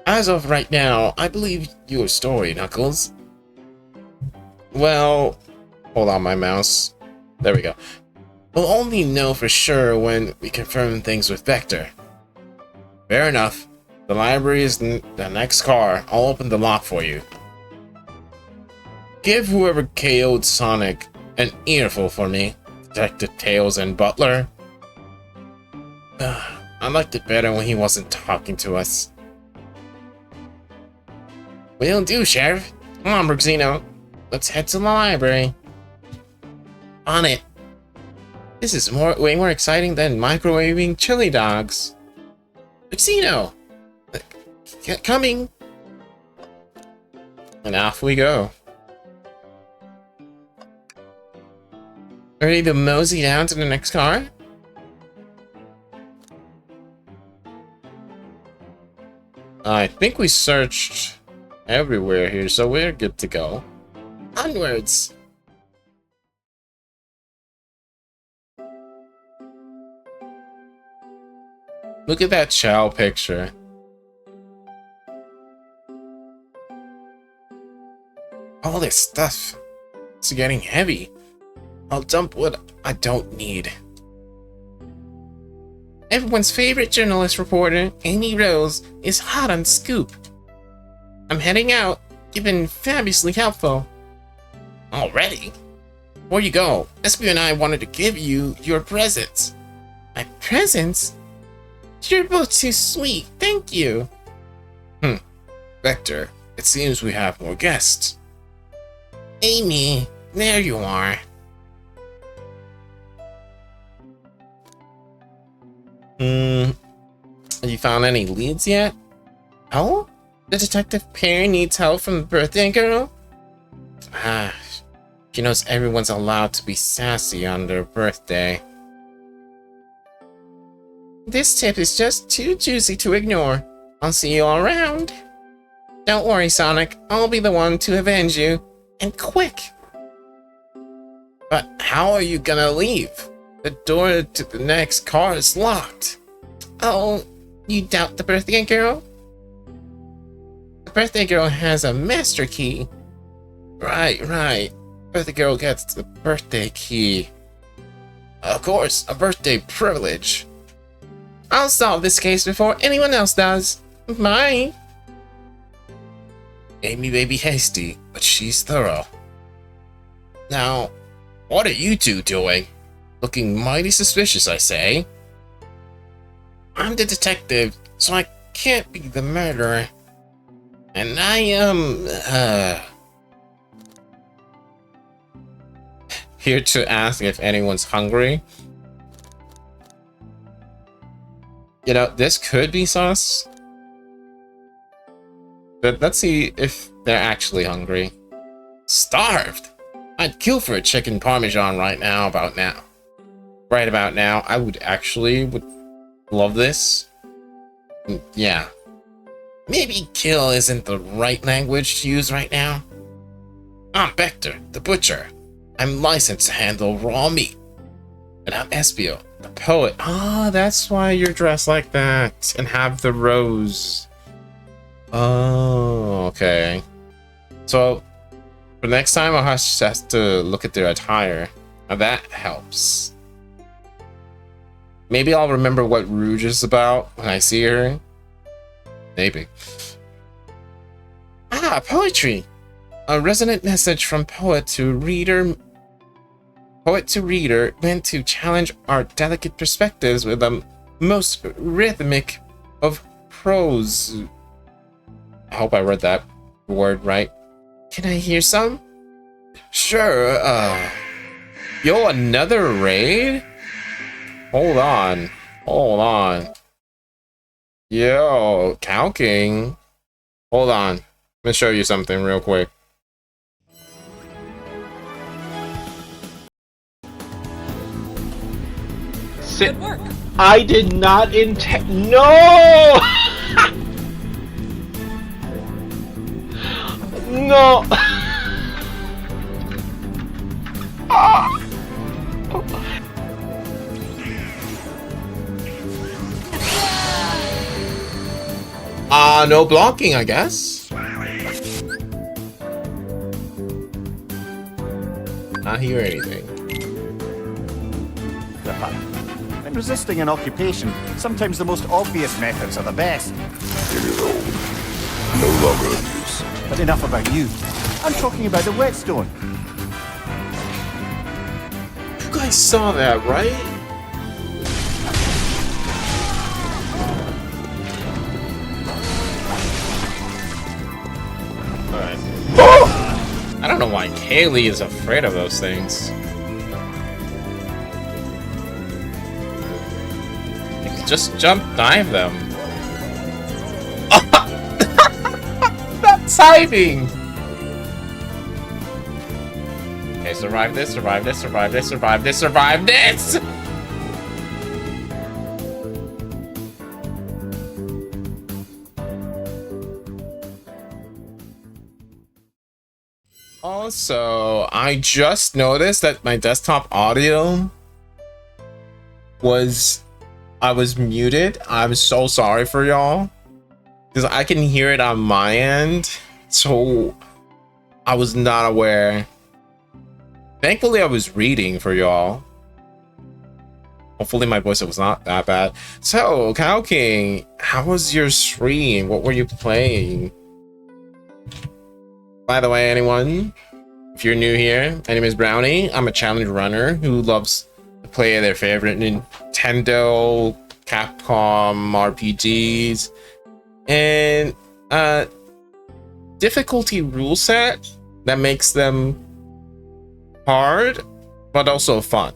As of right now, I believe your story, Knuckles. Well, hold on my mouse. There we go. We'll only know for sure when we confirm things with Vector. Fair enough. The library is the next car. I'll open the lock for you. Give whoever KO'd Sonic an earful for me, Detective Tails and Butler. I liked it better when he wasn't talking to us. Will do, Sheriff. Come on, Bruxino. Let's head to the library. On it. This is way more exciting than microwaving chili dogs. Bruxino! Coming! And off we go. Ready to mosey down to the next car? I think we searched everywhere here, so we're good to go. Onwards! Look at that Chow picture. All this stuff. It's getting heavy. I'll dump what I don't need. Everyone's favorite journalist reporter, Amy Rose, is hot on scoop. I'm heading out. You've been fabulously helpful. Already? Before you go, SB and I wanted to give you your presents. My presents? You're both too sweet, thank you. Vector, it seems we have more guests. Amy, there you are. Have you found any leads yet? Oh? The detective pair needs help from the birthday girl? She knows everyone's allowed to be sassy on their birthday. This tip is just too juicy to ignore. I'll see you all around. Don't worry, Sonic. I'll be the one to avenge you. And quick! But how are you gonna leave? The door to the next car is locked. Oh, you doubt the birthday girl? The birthday girl has a master key. Right. Birthday girl gets the birthday key. Of course, a birthday privilege. I'll solve this case before anyone else does. Bye. Amy may be hasty, but she's thorough. Now, what are you two doing? Looking mighty suspicious, I say. I'm the detective, so I can't be the murderer. And I am here to ask if anyone's hungry. You know, this could be sus, but let's see if they're actually hungry. Starved? I'd kill for a chicken parmesan right about now. Right about now, I would love this. Yeah. Maybe kill isn't the right language to use right now. I'm Vector, the butcher. I'm licensed to handle raw meat. And I'm Espio, the poet. Ah, that's why you're dressed like that and have the rose. Oh, okay. So, for next time, I'll just have to look at their attire. Now that helps. Maybe I'll remember what Rouge is about when I see her. Maybe. Ah, poetry! A resonant message from poet to reader meant to challenge our delicate perspectives with the most rhythmic of prose. I hope I read that word right. Can I hear some? Sure, yo, another raid? Hold on. Yo, Cow King. Hold on. Let me show you something real quick. Good work. I did not intend. No! No! No blocking, I guess. Not hear anything. When resisting an occupation, sometimes the most obvious methods are the best. It is old. No longer in use. But enough about you. I'm talking about the whetstone. You guys saw that, right? Alright. I don't know why Kaylee is afraid of those things. Just jump dive them. Not timing! Okay, survive this, survive this, survive this, survive this, survive this! Also, I just noticed that my desktop audio I was muted. I'm so sorry for y'all, because I can hear it on my end, so I was not aware. Thankfully, I was reading for y'all. Hopefully my voice was not that bad. So, Cow King, how was your stream? What were you playing? By the way, anyone, if you're new here, my name is Brownie. I'm a challenge runner who loves to play their favorite Nintendo, Capcom RPGs, and difficulty rule set that makes them hard, but also fun.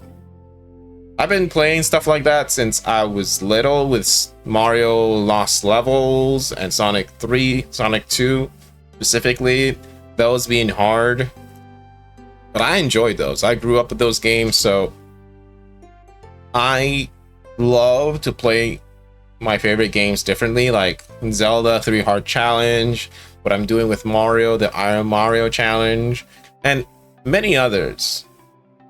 I've been playing stuff like that since I was little, with Mario Lost Levels and Sonic 3, Sonic 2 specifically, those being hard. But I enjoyed those. I grew up with those games, so I love to play my favorite games differently, like Zelda 3 Heart Challenge, what I'm doing with Mario, the Iron Mario Challenge, and many others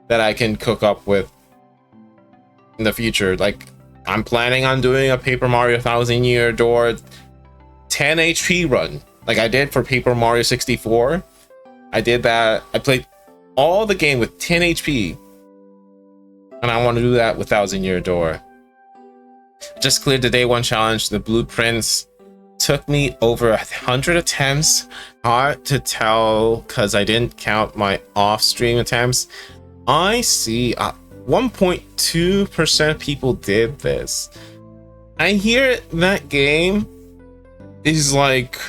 that I can cook up with in the future. Like, I'm planning on doing a Paper Mario 1000 Year Door 10 HP run, like I did for Paper Mario 64. I did that. I played all the game with 10 HP, and I want to do that with 1000 Year Door. Just cleared the day one challenge. The blueprints took me over 100 attempts. Hard to tell because I didn't count my off-stream attempts. I see 1.2% people did this. I hear that game is like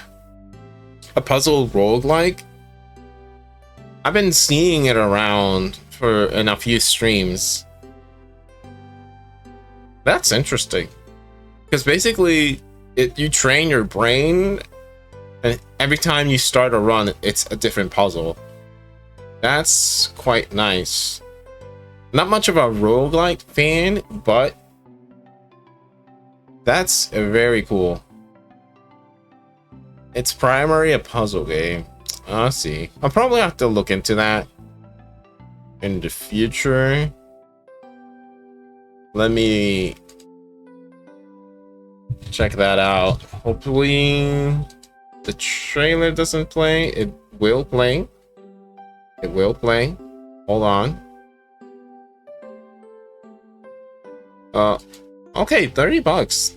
a puzzle roguelike. I've been seeing it around in a few streams. That's interesting. Because basically, you train your brain, and every time you start a run, it's a different puzzle. That's quite nice. Not much of a roguelike fan, but that's very cool. It's primarily a puzzle game. I'll see. I'll probably have to look into that in the future. Let me check that out. Hopefully the trailer doesn't play. It will play. It will play. Hold on. Okay, $30.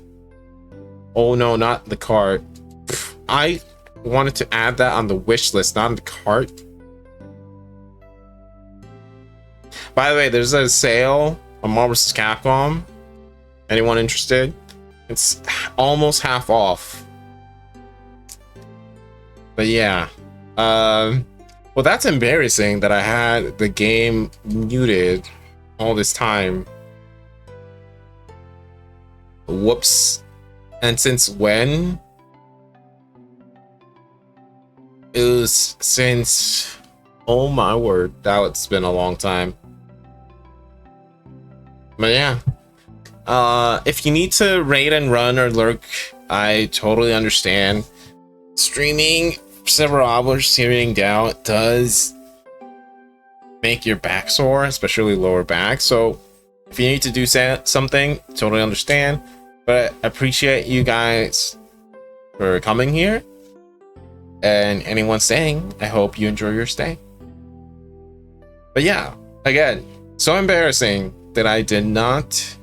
Oh no, not the cart. I wanted to add that on the wish list, not on the cart. By the way, there's a sale on Marvel vs. Capcom. Anyone interested? It's almost half off. But yeah. Well, that's embarrassing that I had the game muted all this time. Whoops. And since when? It was since... Oh my word. That's been a long time. But yeah. If you need to raid and run or lurk, I totally understand. Streaming several hours sitting down does make your back sore, especially lower back. So if you need to do something, totally understand. But I appreciate you guys for coming here. And anyone staying, I hope you enjoy your stay. But yeah, again, so embarrassing that I did not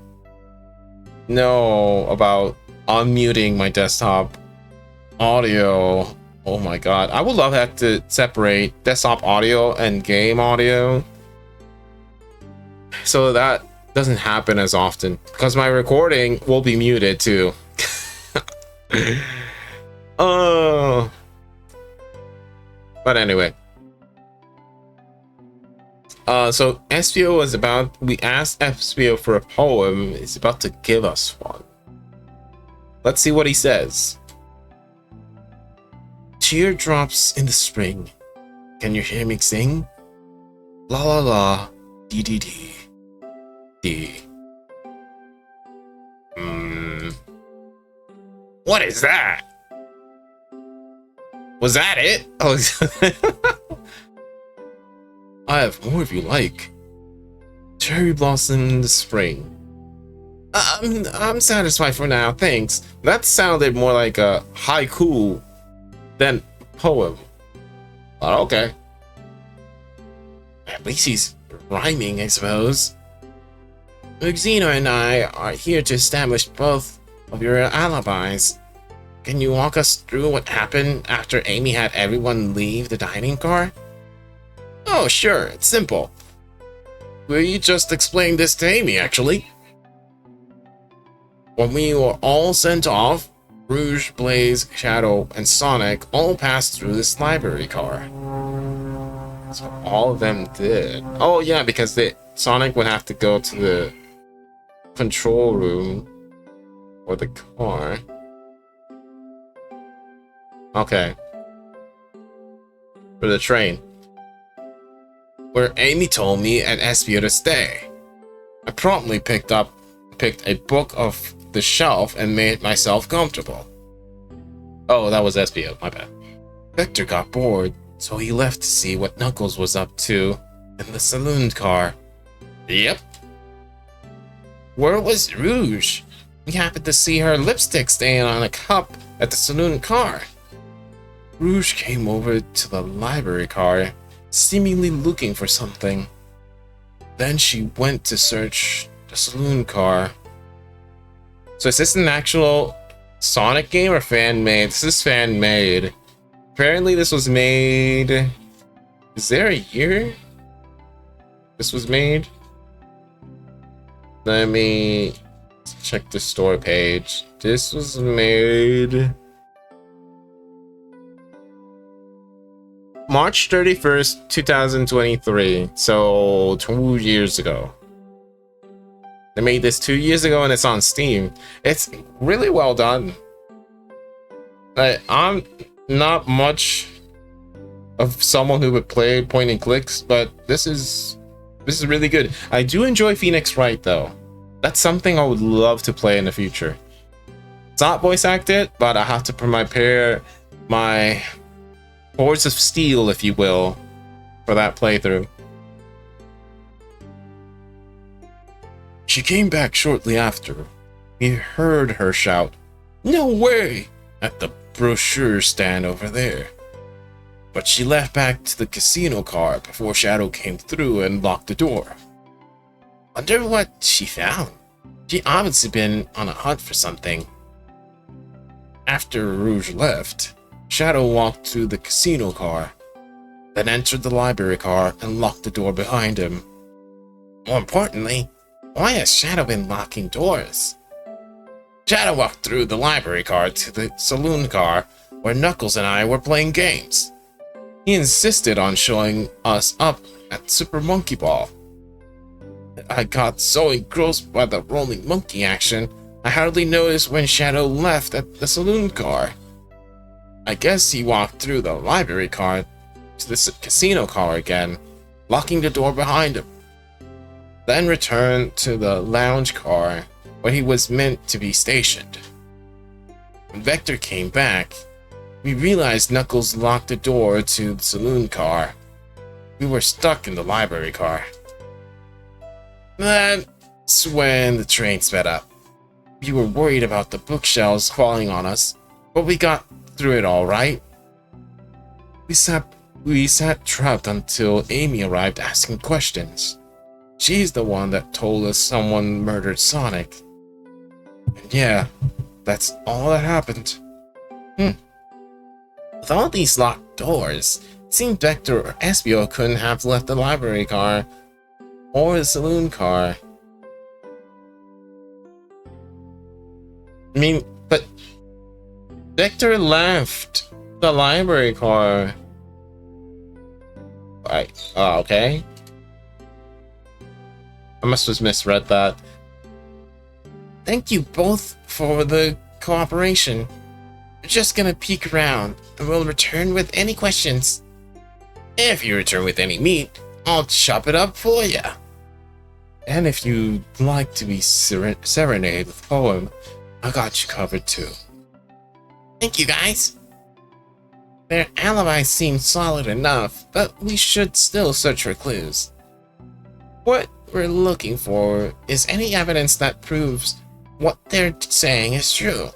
know about unmuting my desktop audio. Oh my god, I would love to have to separate desktop audio and game audio so that doesn't happen as often, because my recording will be muted too. Oh, but anyway, so SPO was about, we asked SPO for a poem. He's about to give us one. Let's see what he says. Teardrops in the spring. Can you hear me sing? La la la, dee dee dee, dee. What is that? Was that it? Oh, I have more if you like. Cherry blossom in the spring. I'm satisfied for now, thanks. That sounded more like a haiku than poem. But okay. At least he's rhyming, I suppose. Xeno and I are here to establish both of your alibis. Can you walk us through what happened after Amy had everyone leave the dining car? Oh, sure, it's simple. We just explained this to Amy, actually. When we were all sent off, Rouge, Blaze, Shadow, and Sonic all passed through this library car. So all of them did. Oh yeah, because Sonic would have to go to the control room for the car. Okay. For the train. Where Amy told me and SPO to stay. I promptly picked a book off the shelf and made myself comfortable. Oh, that was SPO, my bad. Vector got bored, so he left to see what Knuckles was up to in the saloon car. Yep. Where was Rouge? We happened to see her lipstick stain on a cup at the saloon car. Rouge came over to the library car, seemingly looking for something. Then she went to search the saloon car. So is this an actual Sonic game or fan-made? This is fan-made. Apparently this was made... Is there a year this was made? Let me check the store page. This was made... March 31st, 2023. So 2 years ago. They made this 2 years ago and it's on Steam. It's really well done. I'm not much of someone who would play point and clicks, but this is really good. I do enjoy Phoenix Wright though. That's something I would love to play in the future. It's not voice acted, but I have to prepare my Swords of Steel, if you will, for that playthrough. She came back shortly after. We heard her shout, "No way!" at the brochure stand over there. But she left back to the casino car before Shadow came through and locked the door. Wonder what she found. She obviously been on a hunt for something. After Rouge left, Shadow walked through the casino car, then entered the library car and locked the door behind him. More importantly, why has Shadow been locking doors? Shadow walked through the library car to the saloon car where Knuckles and I were playing games. He insisted on showing us up at Super Monkey Ball. I got so engrossed by the rolling monkey action, I hardly noticed when Shadow left at the saloon car. I guess he walked through the library car to the casino car again, locking the door behind him. Then returned to the lounge car where he was meant to be stationed. When Vector came back, we realized Knuckles locked the door to the saloon car. We were stuck in the library car. That's when the train sped up. We were worried about the bookshelves falling on us, but we got through it all right. We sat trapped until Amy arrived asking questions. She's the one that told us someone murdered Sonic. And yeah, that's all that happened. With all these locked doors, it seemed Vector or Espio couldn't have left the library car or the saloon car. I mean, but Vector left the library car. Right. Oh, okay. I must have misread that. Thank you both for the cooperation. We're just gonna peek around, and we'll return with any questions. If you return with any meat, I'll chop it up for you. And if you'd like to be serenaded with a poem, I got you covered too. Thank you, guys. Their alibi seems solid enough, but we should still search for clues. What we're looking for is any evidence that proves what they're saying is true.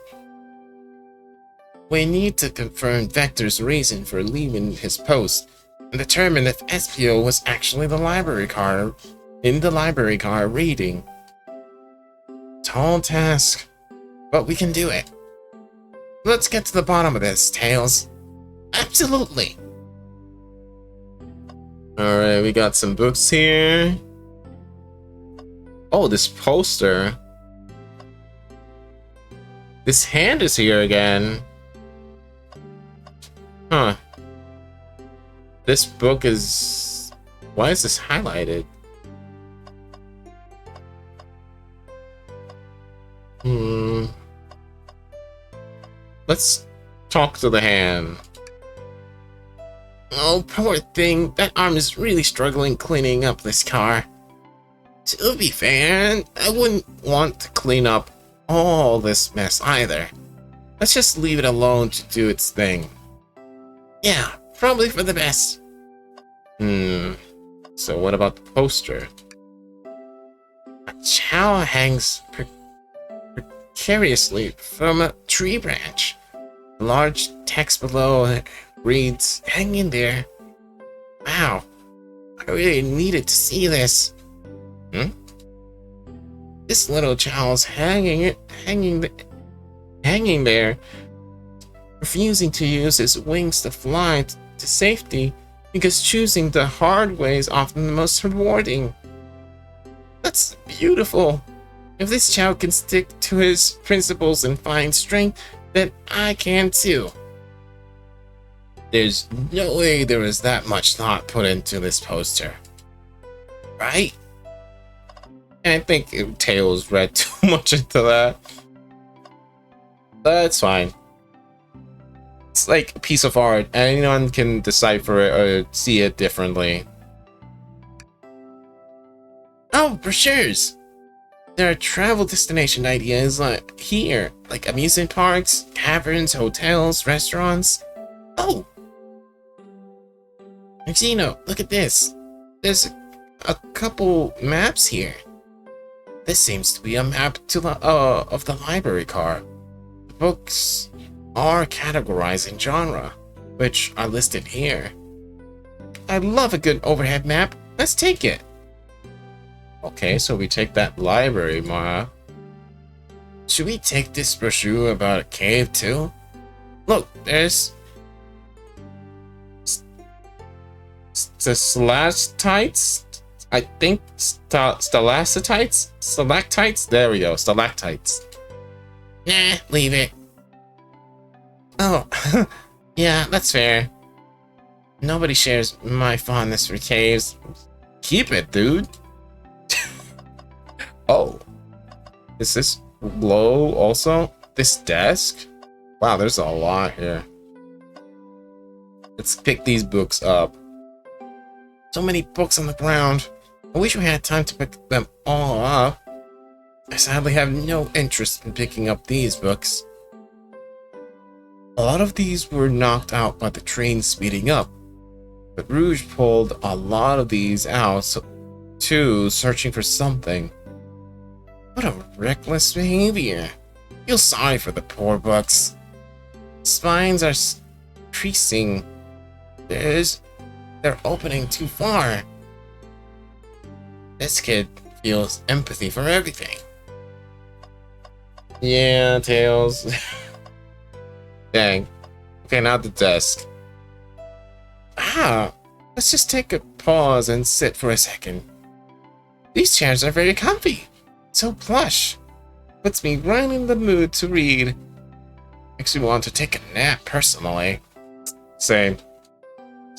We need to confirm Vector's reason for leaving his post and determine if Espio was actually in the library car reading. Tall task, but we can do it. Let's get to the bottom of this, Tails. Absolutely. Alright, we got some books here. Oh, this poster. This hand is here again. Huh. This book is... Why is this highlighted? Let's talk to the hand. Oh, poor thing. That arm is really struggling cleaning up this car. To be fair, I wouldn't want to clean up all this mess either. Let's just leave it alone to do its thing. Yeah, probably for the best. So what about the poster? A chow hangs precariously from a tree branch. The large text below reads, "Hang in there." Wow, I really needed to see this. This little chow's hanging there, refusing to use his wings to fly to safety because choosing the hard way is often the most rewarding. That's beautiful. If this chow can stick to his principles and find strength, then I can too. There's no way there was that much thought put into this poster. Right? And I think Tails read too much into that. That's fine. It's like a piece of art. Anyone can decipher it or see it differently. Oh, brochures! There are travel destination ideas here, like amusement parks, caverns, hotels, restaurants. Oh! Maxino, look at this. There's a couple maps here. This seems to be a map to the of the library card. The books are categorized in genre, which are listed here. I love a good overhead map. Let's take it. Okay, so we take that library map. Should we take this brochure about a cave too? Look, there's the stalactites. I think stalactites. There we go, stalactites. Nah, leave it. Oh, yeah, that's fair. Nobody shares my fondness for caves. Keep it, dude. Oh, is this low also? This desk? Wow, there's a lot here. Let's pick these books up. So many books on the ground. I wish we had time to pick them all up. I sadly have no interest in picking up these books. A lot of these were knocked out by the train speeding up, but Rouge pulled a lot of these out too, searching for something. What a reckless behavior. Feel sorry for the poor books. Spines are creasing. They're opening too far. This kid feels empathy for everything. Yeah, Tails. Dang. Okay, now the desk. Let's just take a pause and sit for a second. These chairs are very comfy. So plush. Puts me right in the mood to read. Makes me want to take a nap, personally. Same.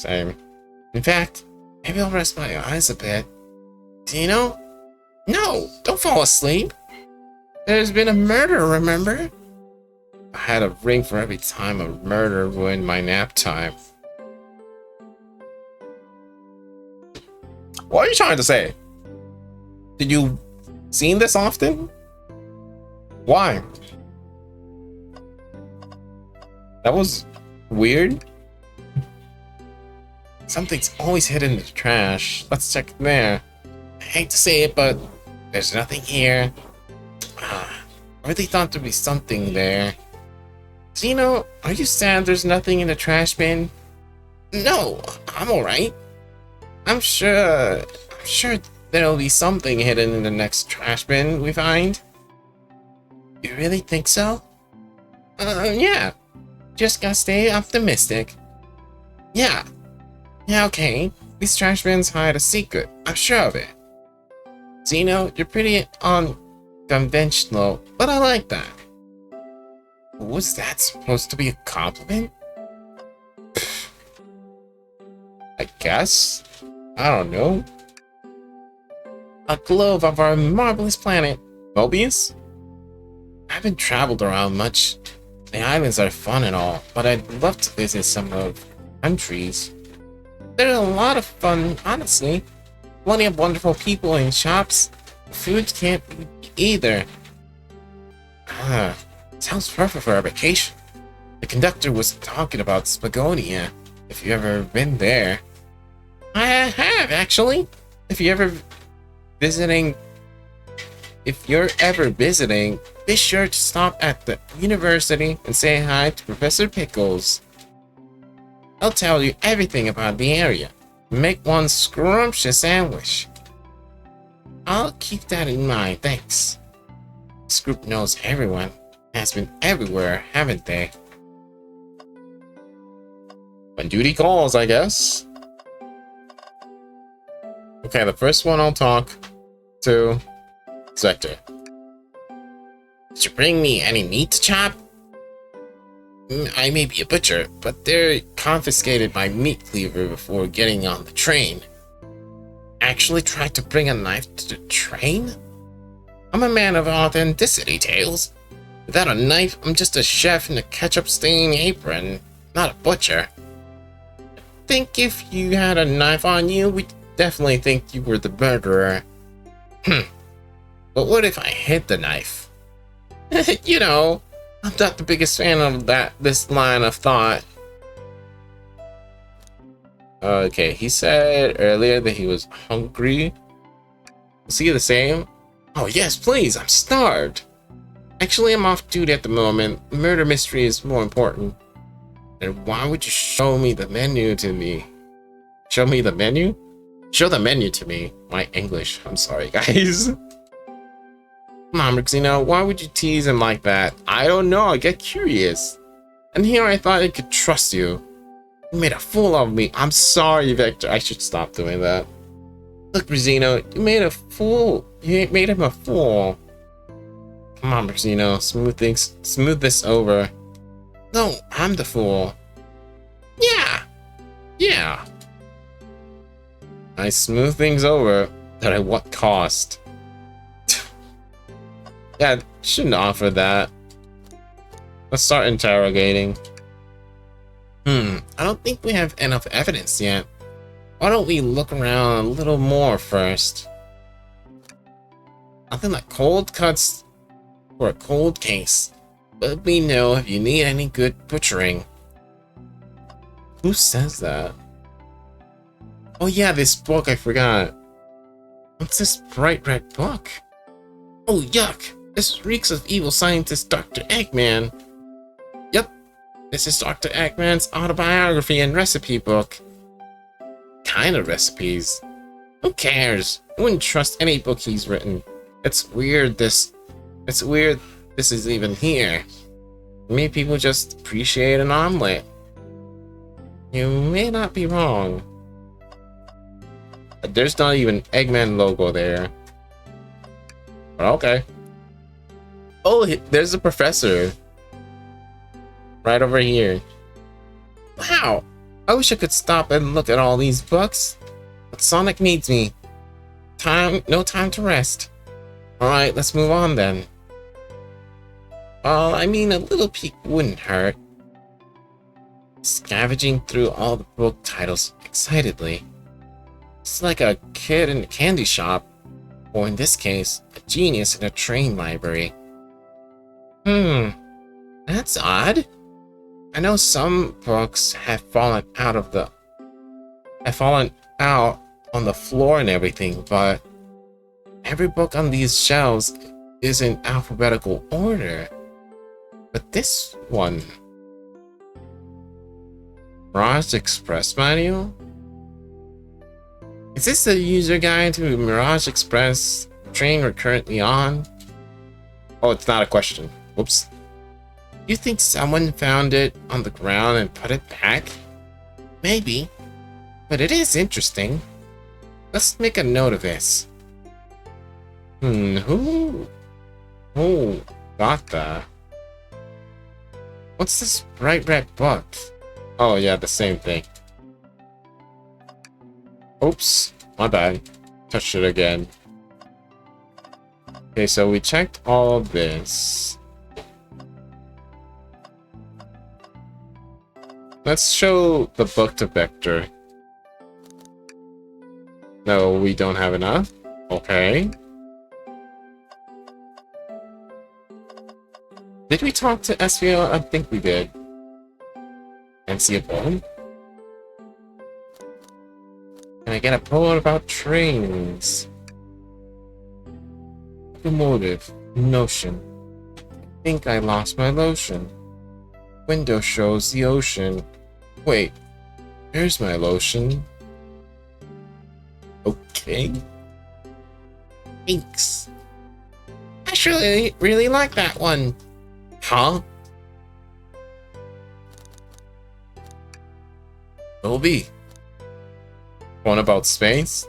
In fact, maybe I'll rest my eyes a bit. Dino? No, don't fall asleep. There's been a murder, remember? I had a ring for every time a murder ruined my nap time. What are you trying to say? Did you seen this often? Why? That was weird. Something's always hidden in the trash. Let's check there. I hate to say it, but there's nothing here. I really thought there'd be something there. Zeno, are you sad there's nothing in the trash bin? No, I'm alright. I'm sure there'll be something hidden in the next trash bin we find. You really think so? Yeah. Just gotta stay optimistic. Yeah, okay. These trash bins hide a secret. I'm sure of it. Zeno, you're pretty unconventional, but I like that. Was that supposed to be a compliment? I guess. I don't know. A globe of our marvelous planet. Mobius? I haven't traveled around much. The islands are fun and all, but I'd love to visit some of the countries. They're a lot of fun, honestly. Plenty of wonderful people and shops. Food can't be either. Sounds perfect for a vacation. The conductor was talking about Spagonia, if you've ever been there. I have, actually. If you're ever visiting, be sure to stop at the university and say hi to Professor Pickles. I'll tell you everything about the area. Make one scrumptious sandwich. I'll keep that in mind, thanks. This group knows everyone. Has been everywhere, haven't they? When duty calls, I guess. Okay, the first one I'll talk to Sector. Did you bring me any meat to chop? I may be a butcher, but they confiscated my meat cleaver before getting on the train. Actually tried to bring a knife to the train? I'm a man of authenticity, Tails. Without a knife, I'm just a chef in a ketchup-stained apron, not a butcher. I think if you had a knife on you, we'd definitely think you were the murderer. But what if I hid the knife? You know, I'm not the biggest fan of this line of thought. Okay, he said earlier that he was hungry. Was he the same? Oh yes, please, I'm starved. Actually, I'm off duty at the moment. Murder mystery is more important. And why would you show me the menu to me? Show me the menu? Show the menu to me. My English. I'm sorry, guys. Come on, Rixino, why would you tease him like that? I don't know, I get curious. And here I thought I could trust you. You made a fool of me. I'm sorry, Victor. I should stop doing that. Look, Rixino, you made a fool. You made him a fool. Come on, Rixino, smooth this over. No, I'm the fool. Yeah. I smooth things over, but at what cost? Yeah, shouldn't offer that. Let's start interrogating. I don't think we have enough evidence yet. Why don't we look around a little more first? Nothing like cold cuts for a cold case. Let me know if you need any good butchering. Who says that? Oh yeah, this book, I forgot. What's this bright red book? Oh yuck! This reeks of evil scientist Dr. Eggman. Yep, this is Dr. Eggman's autobiography and recipe book. Kind of recipes. Who cares? I wouldn't trust any book he's written. It's weird this is even here. Maybe people just appreciate an omelet. You may not be wrong. There's not even Eggman logo there. But okay. Oh, there's the professor. Right over here. Wow! I wish I could stop and look at all these books. But Sonic needs me. No time to rest. Alright, let's move on then. I mean, a little peek wouldn't hurt. Scavenging through all the book titles excitedly. It's like a kid in a candy shop. Or in this case, a genius in a train library. That's odd. I know some books have fallen out on the floor and everything, but every book on these shelves is in alphabetical order. But this one... Mirage Express manual? Is this the user guide to Mirage Express train we're currently on? Oh, it's not a question. Whoops. You think someone found it on the ground and put it back? Maybe. But it is interesting. Let's make a note of this. Who got that? What's this bright red book? Oh yeah, the same thing. Oops, my bad. Touched it again. Okay, so we checked all of this. Let's show the book to Vector. No, we don't have enough. Okay. Did we talk to SVO? I think we did. And see a poem? Can I get a poem about trains? Locomotive. Notion. I think I lost my lotion. Window shows the ocean. Wait. Here's my lotion. Okay. Thanks. I really like that one. Huh? Toby. One about space?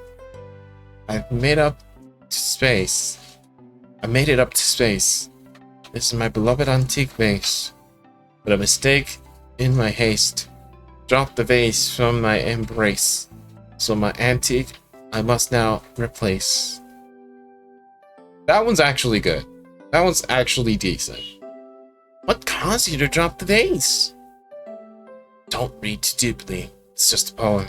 I've made up to space. I made it up to space. This is my beloved antique vase. but a mistake in my haste dropped the vase from my embrace. So my antique I must now replace. That one's actually good. That one's actually decent. What caused you to drop the vase? Don't read too deeply. It's just a poem.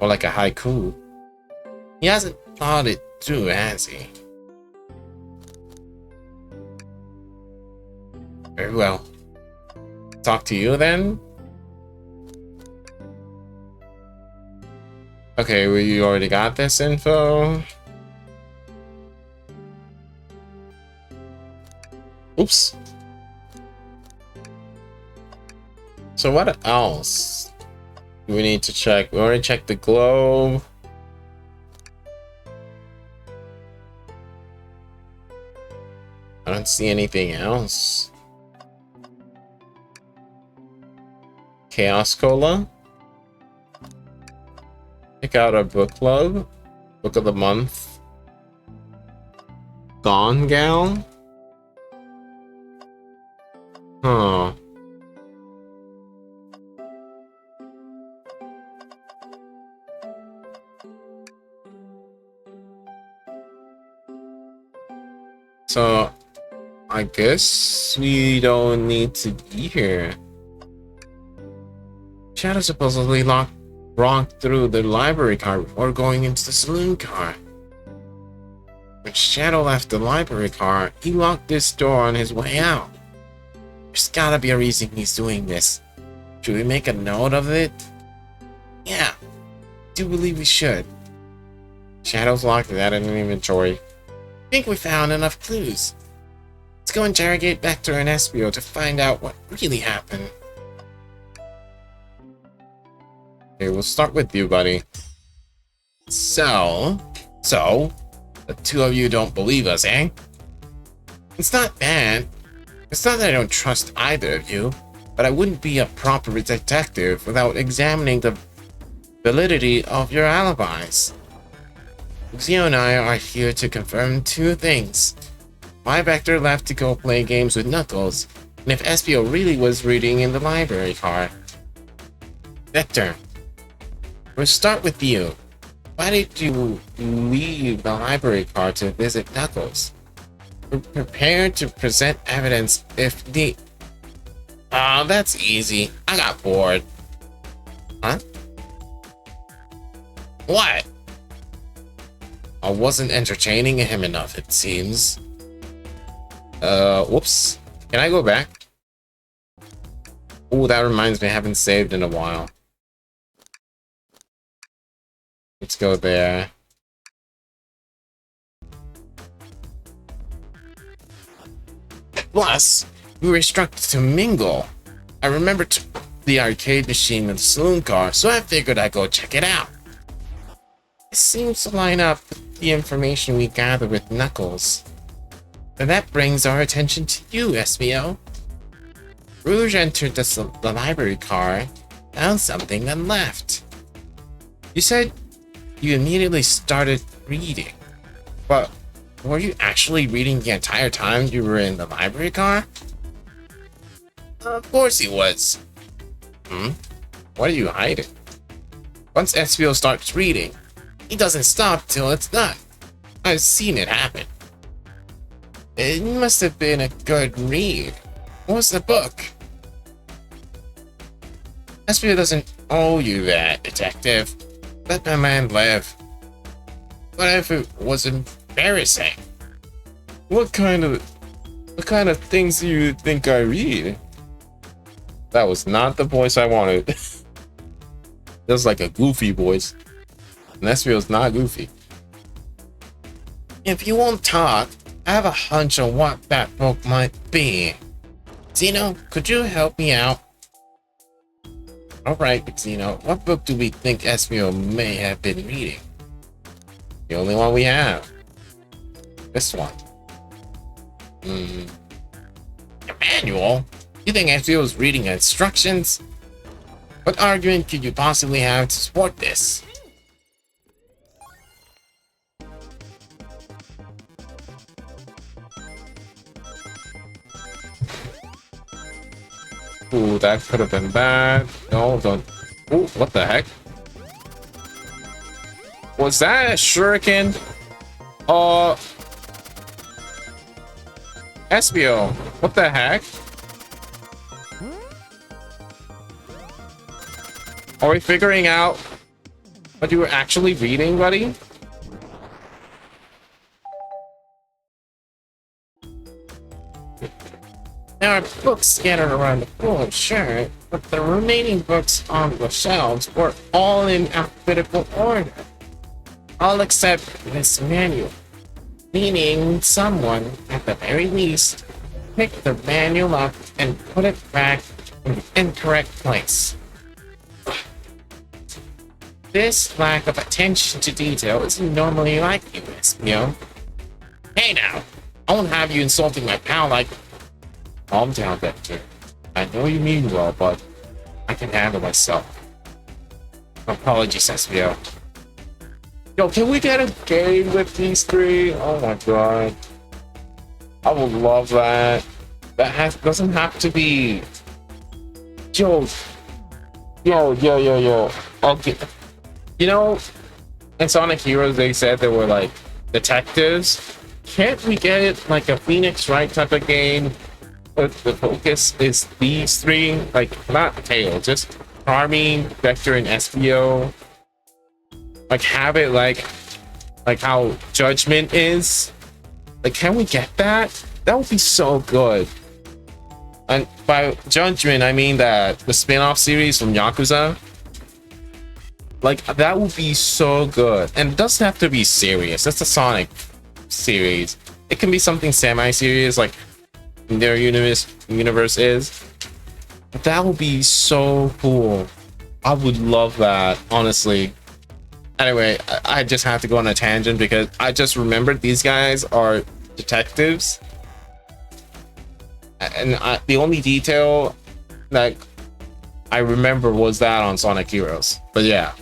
Or like a haiku. He hasn't thought it through, has he? Very well. Talk to you then? Okay, well, you already got this info. Oops. So what else do we need to check? We already checked the globe. I don't see anything else. Chaos Cola. Pick out our book club. Book of the month. Gone Gal. Huh. So, I guess we don't need to be here. Shadow supposedly walked through the library car before going into the saloon car. When Shadow left the library car, he locked this door on his way out. There's gotta be a reason he's doing this. Should we make a note of it? Yeah, I do believe we should. Shadow's locked that in an inventory. I think we found enough clues. Let's go interrogate Vector and Espio to find out what really happened. Okay, we'll start with you, buddy. So, the two of you don't believe us, eh? It's not bad. It's not that I don't trust either of you, but I wouldn't be a proper detective without examining the validity of your alibis. Xio and I are here to confirm two things. Why Vector left to go play games with Knuckles, and if Espio really was reading in the library car. Vector, we'll start with you. Why did you leave the library car to visit Knuckles? We're prepared to present evidence if the... Oh, that's easy. I got bored. Huh? What? I wasn't entertaining him enough, it seems. Whoops. Can I go back? Oh, that reminds me, I haven't saved in a while. Let's go there. Plus, we were instructed to mingle. I remembered the arcade machine in the saloon car, so I figured I'd go check it out. It seems to line up with the information we gathered with Knuckles. And that brings our attention to you, Espio. Rouge entered the library car, found something, then left. You said you immediately started reading, but were you actually reading the entire time you were in the library car? Of course he was. What are you hiding? Once Espio starts reading, he doesn't stop till it's done. I've seen it happen. It must have been a good read. What was the book? Espio doesn't owe you that, detective. Let my man live. What if it was embarrassing? What kind of things do you think I read? That was not the voice I wanted. It was like a goofy voice. And Espio's not goofy. If you won't talk, I have a hunch on what that book might be. Zeno, could you help me out? Alright, Zeno, what book do we think Espio may have been reading? The only one we have. This one. A manual? You think Espio is reading instructions? What argument could you possibly have to support this? Ooh, that could have been bad. No, don't. Ooh, what the heck? Was that a shuriken? SBO, what the heck? Are we figuring out what you were actually reading, buddy? There are books scattered around the floor, sure, but the remaining books on the shelves were all in alphabetical order. All except this manual. Meaning someone, at the very least, picked the manual up and put it back in the incorrect place. This lack of attention to detail isn't normally like you, Espio. Hey now, I won't have you insulting my pal like... Calm down, Vector. I know you mean well, but I can handle myself. Apologies, Espio. Yo, can we get a game with these three? Oh my god. I would love that. That doesn't have to be... Yo. Okay. You know, in Sonic Heroes, they said they were like detectives. Can't we get it like a Phoenix Wright type of game? But the focus is these three, like not Tail, just Charming, Vector, and Espio. Like have it like how Judgment is. Like, can we get that? That would be so good. And by Judgment, I mean that the spin-off series from Yakuza. Like, that would be so good. And it doesn't have to be serious. That's a Sonic series. It can be something semi-serious, like their universe is. But that would be so cool. I would love that, honestly. Anyway, I just have to go on a tangent because I just remembered these guys are detectives. And the only detail that I remember was that on Sonic Heroes. But yeah.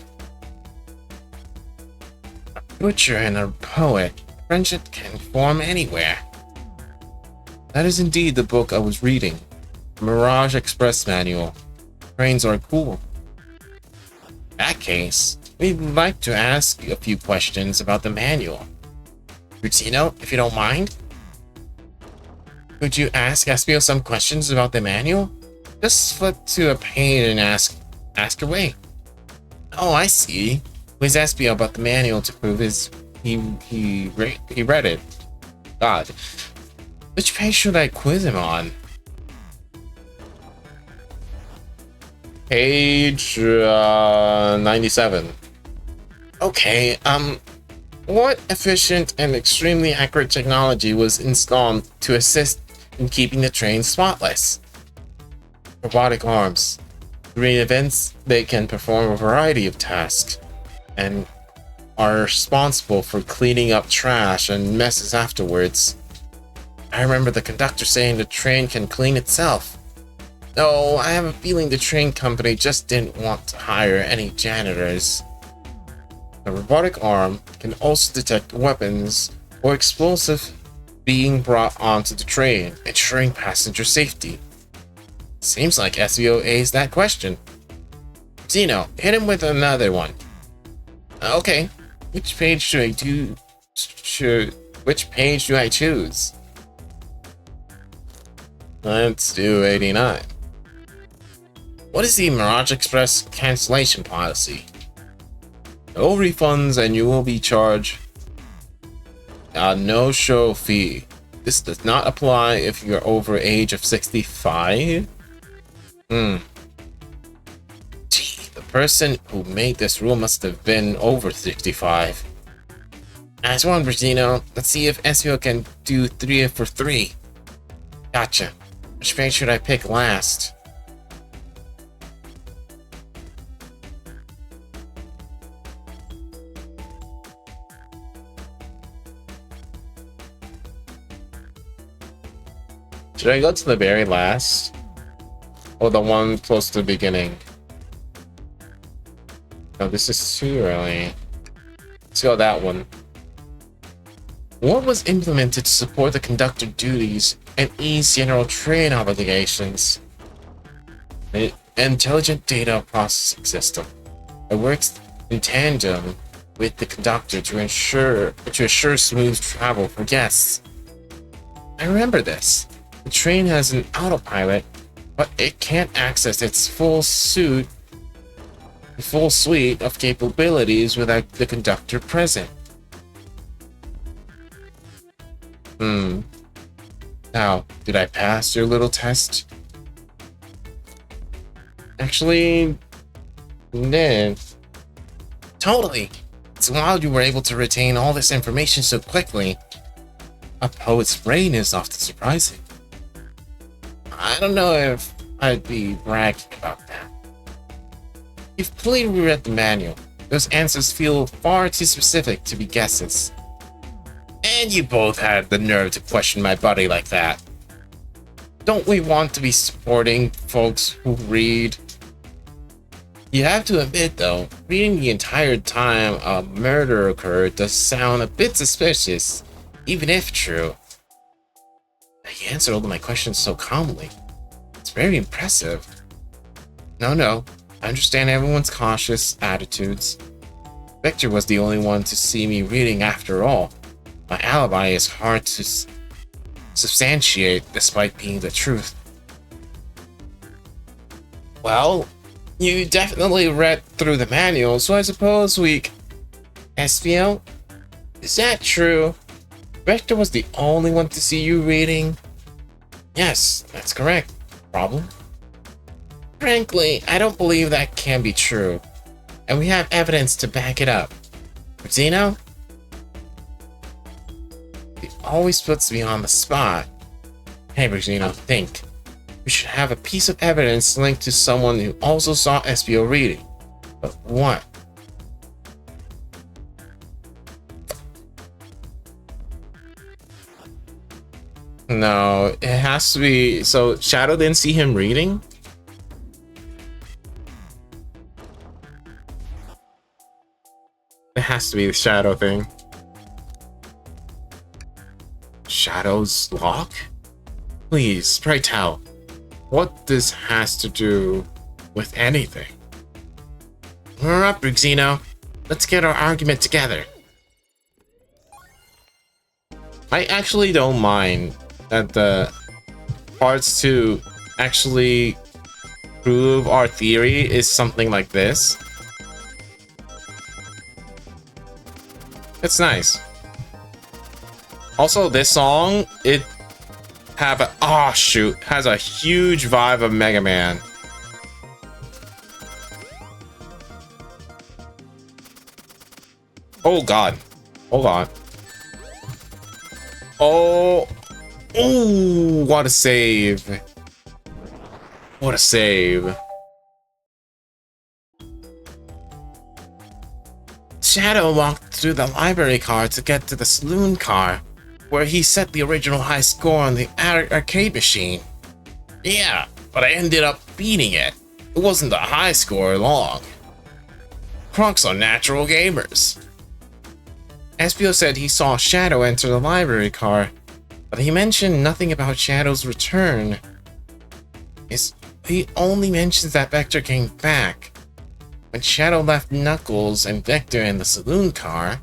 A butcher and a poet. Friendship can form anywhere. That is indeed the book I was reading. Mirage Express Manual. Trains are cool. In that case, we'd like to ask you a few questions about the manual. Rutino, if you don't mind? Could you ask Espio some questions about the manual? Just flip to a page and ask away. Oh, I see. Quiz Espio about the manual to prove he read it. God. Which page should I quiz him on? Page 97. Okay, what efficient and extremely accurate technology was installed to assist in keeping the train spotless? Robotic arms. During events, they can perform a variety of tasks and are responsible for cleaning up trash and messes afterwards. I remember the conductor saying the train can clean itself. Though I have a feeling the train company just didn't want to hire any janitors. The robotic arm can also detect weapons or explosive being brought onto the train, ensuring passenger safety. Seems like SEO aced that question. Zeno, hit him with another one. Okay, which page which page do I choose? Let's do 89. What is the Mirage Express cancellation policy? No refunds and you will be charged a no-show fee. This does not apply if you're over age of 65. Gee, the person who made this rule must have been over 65. As one, Brazino, let's see if SEO can do 3 for 3. Gotcha. Which page should I pick last? Should I go to the very last? Or the one close to the beginning? No, this is too early. Let's go that one. What was implemented to support the conductor duties and ease general train obligations? An intelligent data processing system. It works in tandem with the conductor to assure smooth travel for guests. I remember this. The train has an autopilot, but it can't access its full suite of capabilities without the conductor present. Now, did I pass your little test? Actually, did. Totally. It's wild you were able to retain all this information so quickly. A poet's brain is often surprising. I don't know if I'd be bragging about that. You've fully reread the manual. Those answers feel far too specific to be guesses. And you both had the nerve to question my buddy like that. Don't we want to be supporting folks who read? You have to admit, though, reading the entire time a murder occurred does sound a bit suspicious, even if true. You answered all of my questions so calmly. It's very impressive. No, I understand everyone's cautious attitudes. Victor was the only one to see me reading after all. My alibi is hard to substantiate despite being the truth. Well, you definitely read through the manual, so I suppose we... SPO? Is that true? Victor was the only one to see you reading? Yes, that's correct. Problem? Frankly, I don't believe that can be true. And we have evidence to back it up. Zeno? He always puts me on the spot. Hey, Regina, think. We should have a piece of evidence linked to someone who also saw SPO reading. But what? No, it has to be... So, Shadow didn't see him reading? It has to be the Shadow thing. Shadow's lock? Please, pray tell. What this has to do with anything. We're up, Zeno. Let's get our argument together. I actually don't mind that the parts to actually prove our theory is something like this. It's nice. Also, this song, it have a has a huge vibe of Mega Man. Oh god. Hold on. Oh, what a save. What a save. Shadow walked through the library car to get to the saloon car, where he set the original high score on the arcade machine. Yeah, but I ended up beating it. It wasn't a high score long. Crunks are natural gamers. SPO said he saw Shadow enter the library car, but he mentioned nothing about Shadow's return. He only mentions that Vector came back. When Shadow left Knuckles and Vector in the saloon car,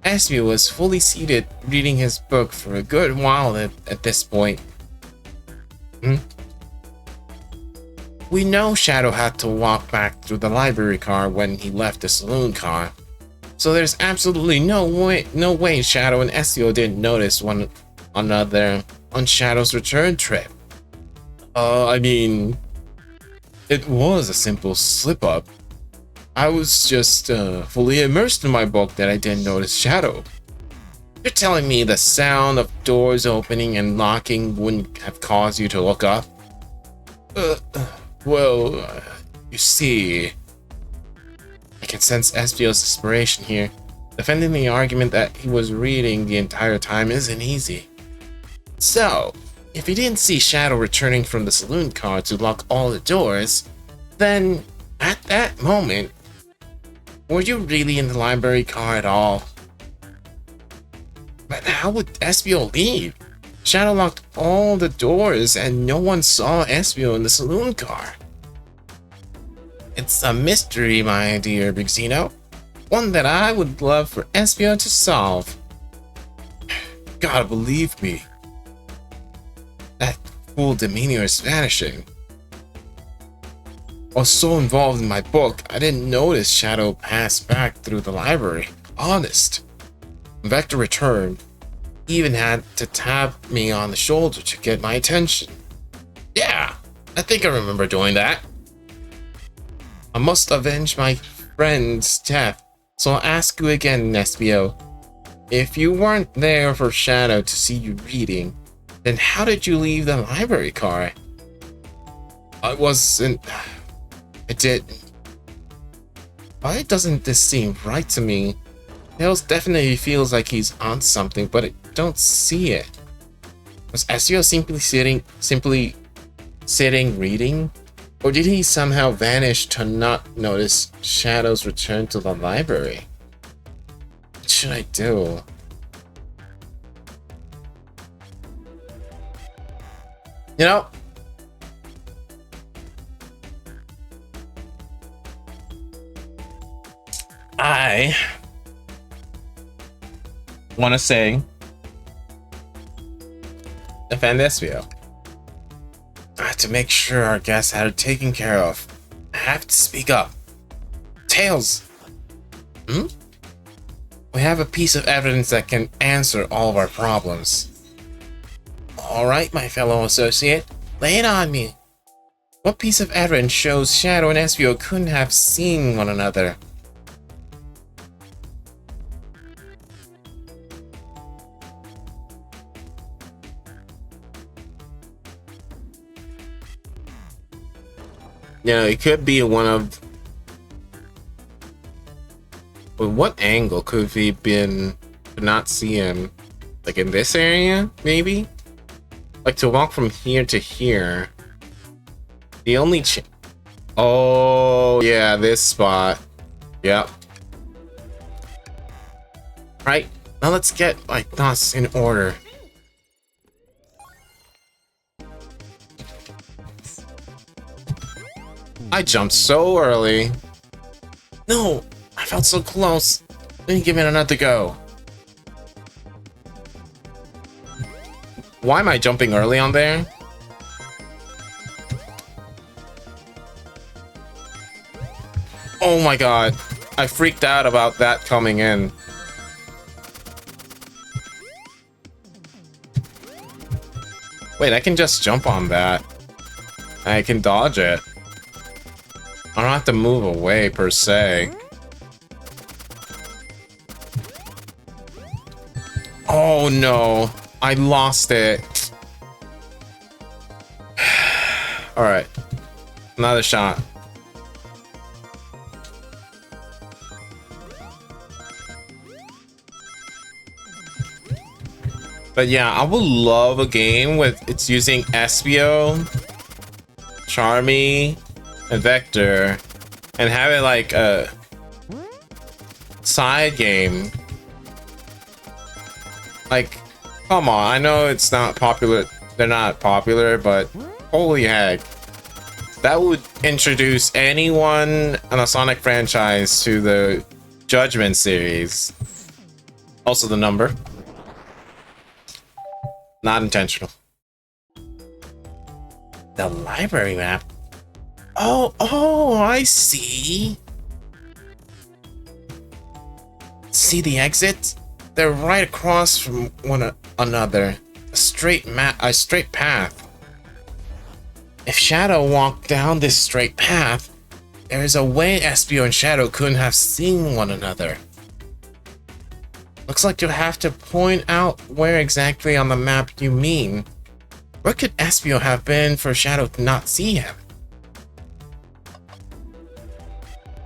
SPO was fully seated reading his book for a good while at this point. We know Shadow had to walk back through the library car when he left the saloon car, so there's absolutely no way Shadow and SPO didn't notice one another on Shadow's return trip. I mean, it was a simple slip-up. I was just fully immersed in my book that I didn't notice Shadow. You're telling me the sound of doors opening and locking wouldn't have caused you to look up? Well, you see... I can sense SPO's desperation here. Defending the argument that he was reading the entire time isn't easy. So, if he didn't see Shadow returning from the saloon car to lock all the doors, then, at that moment, were you really in the library car at all? But how would SPO leave? Shadow locked all the doors and no one saw SPO in the saloon car. It's a mystery, my dear Big Zeno. One that I would love for Espio to solve. Gotta believe me. That fool demeanor is vanishing. I was so involved in my book, I didn't notice Shadow passed back through the library. Honest. When Vector returned, he even had to tap me on the shoulder to get my attention. Yeah, I think I remember doing that. I must avenge my friend's death, so I'll ask you again, Espio. If you weren't there for Shadow to see you reading, then how did you leave the library car? I didn't. Why doesn't this seem right to me? Tails definitely feels like he's on something, but I don't see it. Was Espio simply sitting reading? Or did he somehow vanish to not notice Shadow's return to the library? What should I do? You know, I want to say defend Espio. I have to make sure our guests are taken care of. I have to speak up. Tails! We have a piece of evidence that can answer all of our problems. Alright, my fellow associate, lay it on me. What piece of evidence shows Shadow and Espio couldn't have seen one another? You know, it could be one of... But what angle could we been to not see him? Like in this area, maybe? Like to walk from here to here. The only oh, yeah, this spot. Yep. Right, now let's get my thoughts in order. I jumped so early. No, I felt so close. Let me give it another go. Why am I jumping early on there? Oh my god. I freaked out about that coming in. Wait, I can just jump on that. I can dodge it. I don't have to move away per se. Oh no, I lost it. Alright, another shot. But yeah, I would love a game with it's using Espio, Charmy, and Vector, and have it like a side game. Like, come on, I know it's not popular, they're not popular, but holy heck. That would introduce anyone in a Sonic franchise to the Judgment series. Also the number. Not intentional. The library map. Oh, I see. See the exits? They're right across from one another. A straight path. If Shadow walked down this straight path, there is a way Espio and Shadow couldn't have seen one another. Looks like you'll have to point out where exactly on the map you mean. Where could Espio have been for Shadow to not see him?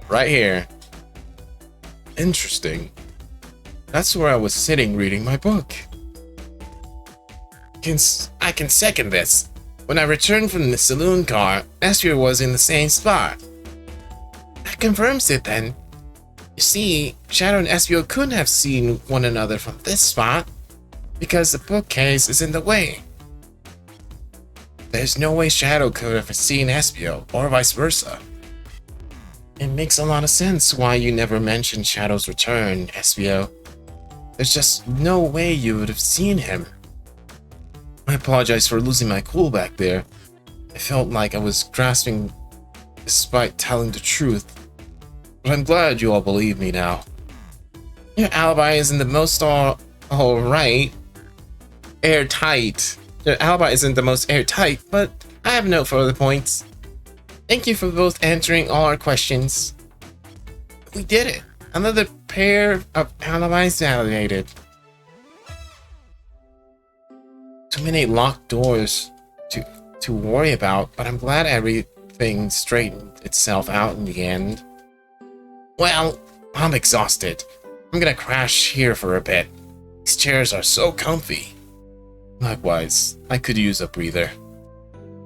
Right here. Interesting. That's where I was sitting reading my book. I can second this. When I returned from the saloon car, Espio was in the same spot. That confirms it then. You see, Shadow and Espio couldn't have seen one another from this spot because the bookcase is in the way. There's no way Shadow could have seen Espio, or vice versa. It makes a lot of sense why you never mentioned Shadow's return, SBO. There's just no way you would have seen him. I apologize for losing my cool back there. I felt like I was grasping despite telling the truth. But I'm glad you all believe me now. Your alibi isn't the most alright. Airtight. Your alibi isn't the most airtight, but I have no further points. Thank you for both answering all our questions. We did it. Another pair of alibis validated. Too many locked doors to worry about, but I'm glad everything straightened itself out in the end. Well, I'm exhausted. I'm gonna crash here for a bit. These chairs are so comfy. Likewise, I could use a breather.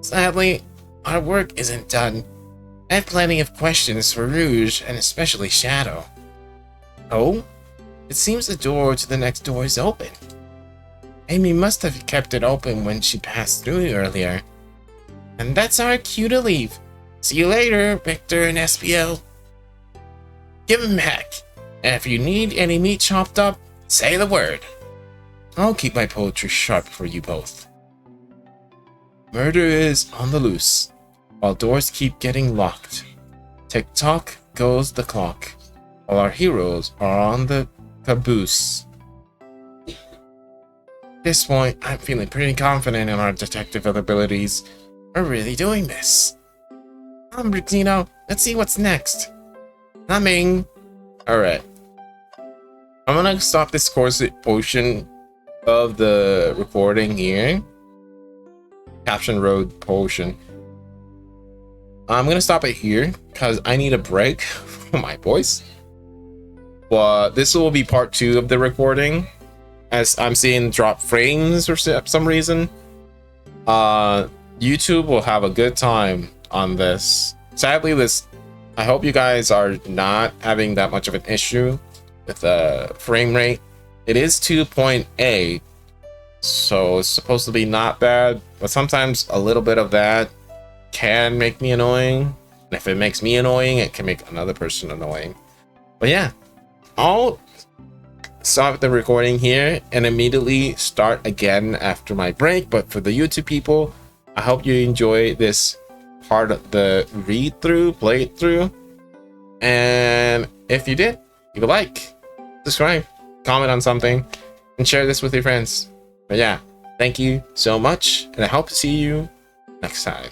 Sadly, our work isn't done. I have plenty of questions for Rouge and especially Shadow. Oh? It seems the door to the next door is open. Amy must have kept it open when she passed through earlier. And that's our cue to leave. See you later, Victor and SPL. Give him heck. And if you need any meat chopped up, say the word. I'll keep my poetry sharp for you both. Murder is on the loose, while doors keep getting locked. Tick-tock goes the clock, while our heroes are on the caboose. At this point, I'm feeling pretty confident in our detective abilities. We're really doing this. Brigino, let's see what's next. Coming. Alright. I'm gonna stop this portion of the recording here. Caption Road portion. I'm gonna stop it here because I need a break from my voice. But this will be part 2 of the recording, as I'm seeing drop frames for some reason. YouTube will have a good time on this. Sadly, I hope you guys are not having that much of an issue with the frame rate. It is 2.8, so it's supposed to be not bad, but sometimes a little bit of that can make me annoying. And if it makes me annoying, it can make another person annoying. But yeah, I'll stop the recording here and immediately start again after my break. But for the YouTube people, I hope you enjoy this part of the playthrough. And if you did, leave a like, subscribe, comment on something, and share this with your friends. But yeah, thank you so much, and I hope to see you next time.